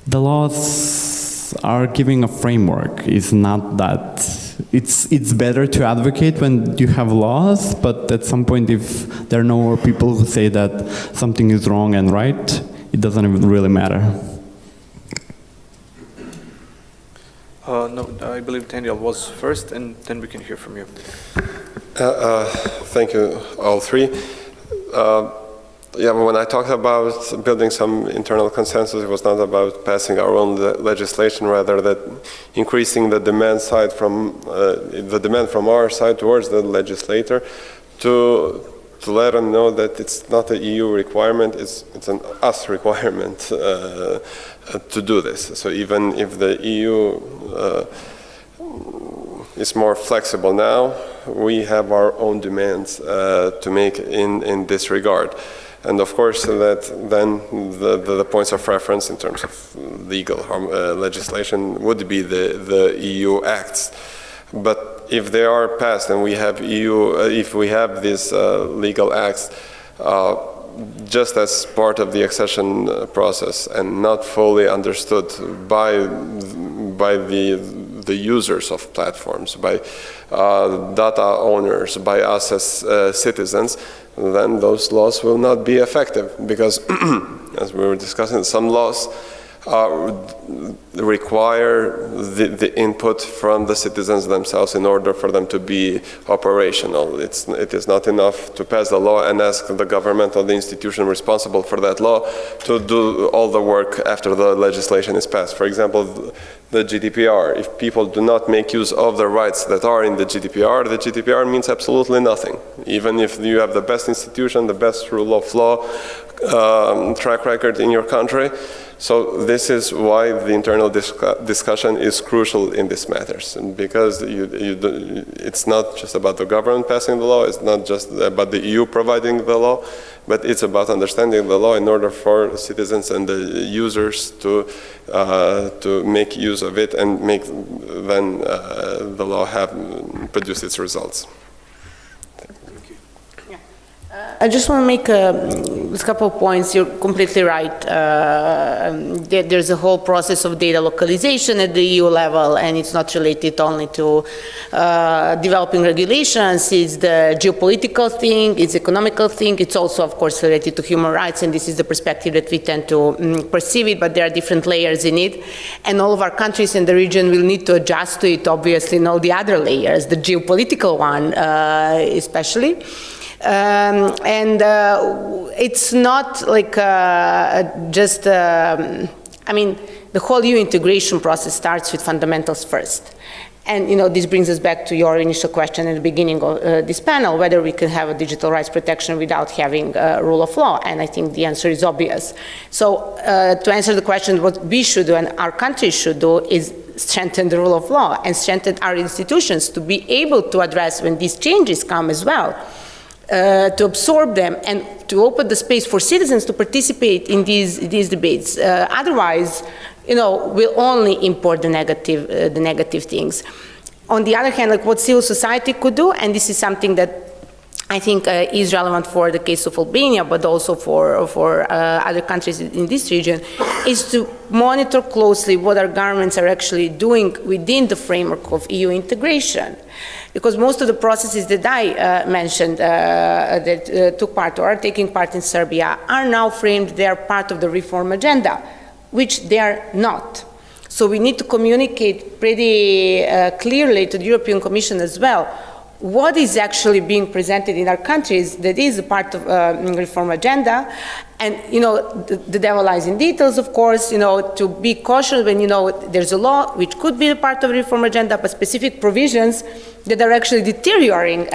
the laws are giving a framework. It's not that it's better to advocate when you have laws, but at some point if there are no more people who say that something is wrong and right, it doesn't even really matter. No, I believe Daniel was first, and then we can hear from you. Thank you, all three. Yeah, when I talked about building some internal consensus, it was not about passing our own legislation, rather that increasing the demand side from the demand from our side towards the legislator to let them know that it's not an EU requirement, it's an us requirement to do this. So even if the EU is more flexible now, we have our own demands to make in this regard. And of course, that then the points of reference in terms of legal legislation would be the EU acts. But if they are passed and we have if we have these legal acts just as part of the accession process and not fully understood by the users of platforms, by data owners, by us as citizens, then those laws will not be effective, because as we were discussing, some laws require the input from the citizens themselves in order for them to be operational. It is not enough to pass the law and ask the government or the institution responsible for that law to do all the work after the legislation is passed. For example, the GDPR. If people do not make use of the rights that are in the GDPR means absolutely nothing. Even if you have the best institution, the best rule of law, track record in your country. So this is why the internal discussion is crucial in these matters, and because it's not just about the government passing the law, it's not just about the EU providing the law, but it's about understanding the law in order for citizens and the users to make use of it and make then the law produce its results. I just want to make a couple of points. You're completely right. There's a whole process of data localization at the EU level, and it's not related only to developing regulations. It's the geopolitical thing, it's economical thing. It's also, of course, related to human rights, and this is the perspective that we tend to perceive it, but there are different layers in it. And all of our countries in the region will need to adjust to it, obviously, and all the other layers, the geopolitical one especially. It's not like just, I mean, the whole EU integration process starts with fundamentals first. And, you know, this brings us back to your initial question at the beginning of this panel, whether we can have a digital rights protection without having rule of law. And I think the answer is obvious. So to answer the question, what we should do and our countries should do is strengthen the rule of law and strengthen our institutions to be able to address when these changes come as well. To absorb them and to open the space for citizens to participate in these debates. Otherwise, you know, we'll only import the negative things. On the other hand, like what civil society could do, and this is something that I think is relevant for the case of Albania, but also for other countries in this region, is to monitor closely what our governments are actually doing within the framework of EU integration. Because most of the processes that I mentioned that took part or are taking part in Serbia are now framed, they are part of the reform agenda, which they are not. So we need to communicate pretty clearly to the European Commission as well what is actually being presented in our countries that is a part of reform agenda. And, you know, the devil lies in details, of course, you know, to be cautious when, you know, there's a law which could be a part of the reform agenda, but specific provisions that are actually deteriorating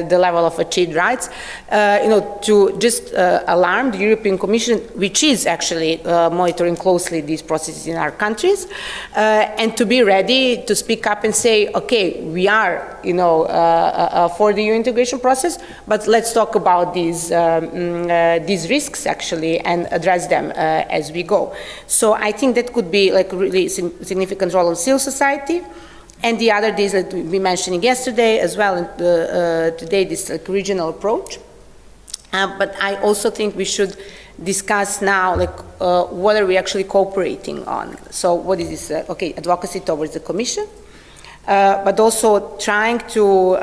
the level of achieved rights, you know, to just alarm the European Commission, which is actually monitoring closely these processes in our countries, and to be ready to speak up and say, okay, we are, you know, for the EU integration process, but let's talk about these risks actually and address them as we go. So I think that could be like a really significant role of civil society. And the other is that we mentioned yesterday as well, and today, this like, regional approach. But I also think we should discuss now, like, what are we actually cooperating on? So what is this, okay, advocacy towards the Commission, but also trying to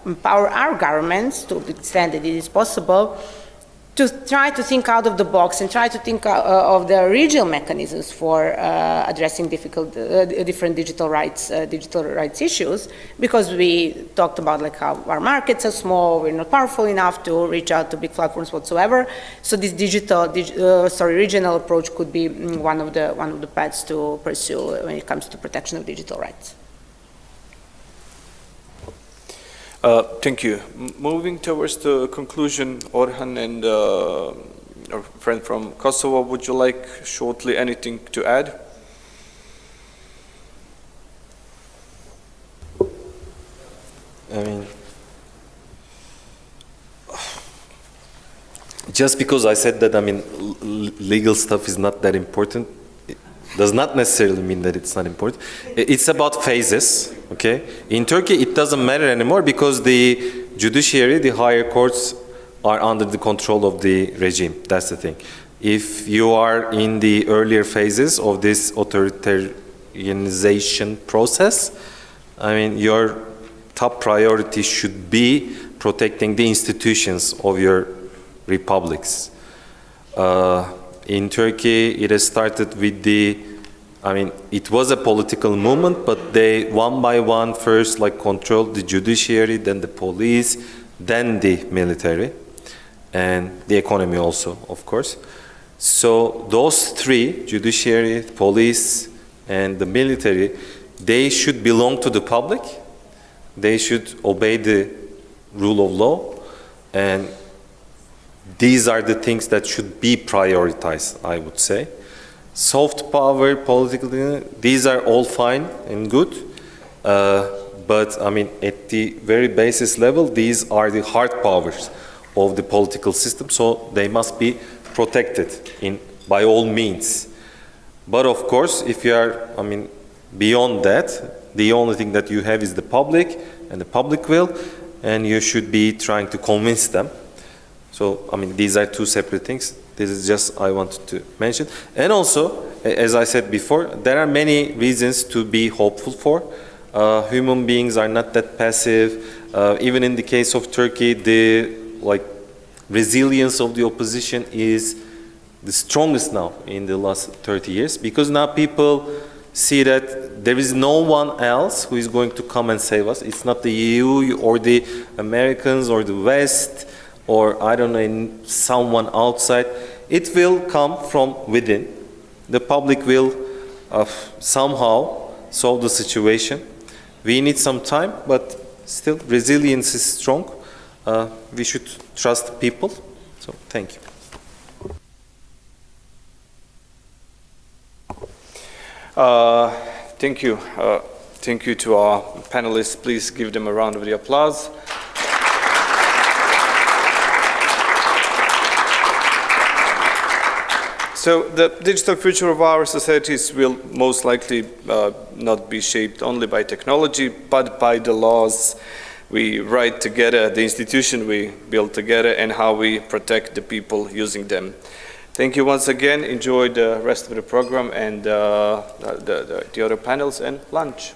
empower our governments to the extent that it is possible to try to think out of the box and try to think of the regional mechanisms for addressing different digital rights issues, because we talked about like how our markets are small, we're not powerful enough to reach out to big platforms whatsoever. So this regional approach could be one of the paths to pursue when it comes to protection of digital rights. Thank you. Moving towards the conclusion, Orhan and our friend from Kosovo, would you like shortly anything to add? I mean, just because I said that, I mean, legal stuff is not that important, it does not necessarily mean that it's not important. It's about phases, okay? In Turkey, it doesn't matter anymore because the judiciary, the higher courts, are under the control of the regime. That's the thing. If you are in the earlier phases of this authoritarianization process, I mean, your top priority should be protecting the institutions of your republics. In Turkey, it has started with the, I mean, it was a political movement, but they one by one first like controlled the judiciary, then the police, then the military, and the economy also, of course. So those three, judiciary, police, and the military, they should belong to the public. They should obey the rule of law, and these are the things that should be prioritized, I would say. Soft power, political, these are all fine and good, but I mean, at the very basis level, these are the hard powers of the political system, so they must be protected by all means. But of course, if you are, I mean, beyond that, the only thing that you have is the public and the public will, and you should be trying to convince them. So, I mean, these are two separate things. This is just I wanted to mention. And also, as I said before, there are many reasons to be hopeful for. Human beings are not that passive. Even in the case of Turkey, the resilience of the opposition is the strongest now in the last 30 years, because now people see that there is no one else who is going to come and save us. It's not the EU or the Americans or the West or, I don't know, someone outside. It will come from within. The public will somehow solve the situation. We need some time, but still resilience is strong. We should trust people. So thank you. Thank you. Thank you to our panelists. Please give them a round of applause. So the digital future of our societies will most likely not be shaped only by technology, but by the laws we write together, the institution we build together, and how we protect the people using them. Thank you once again. Enjoy the rest of the program and the other panels and lunch.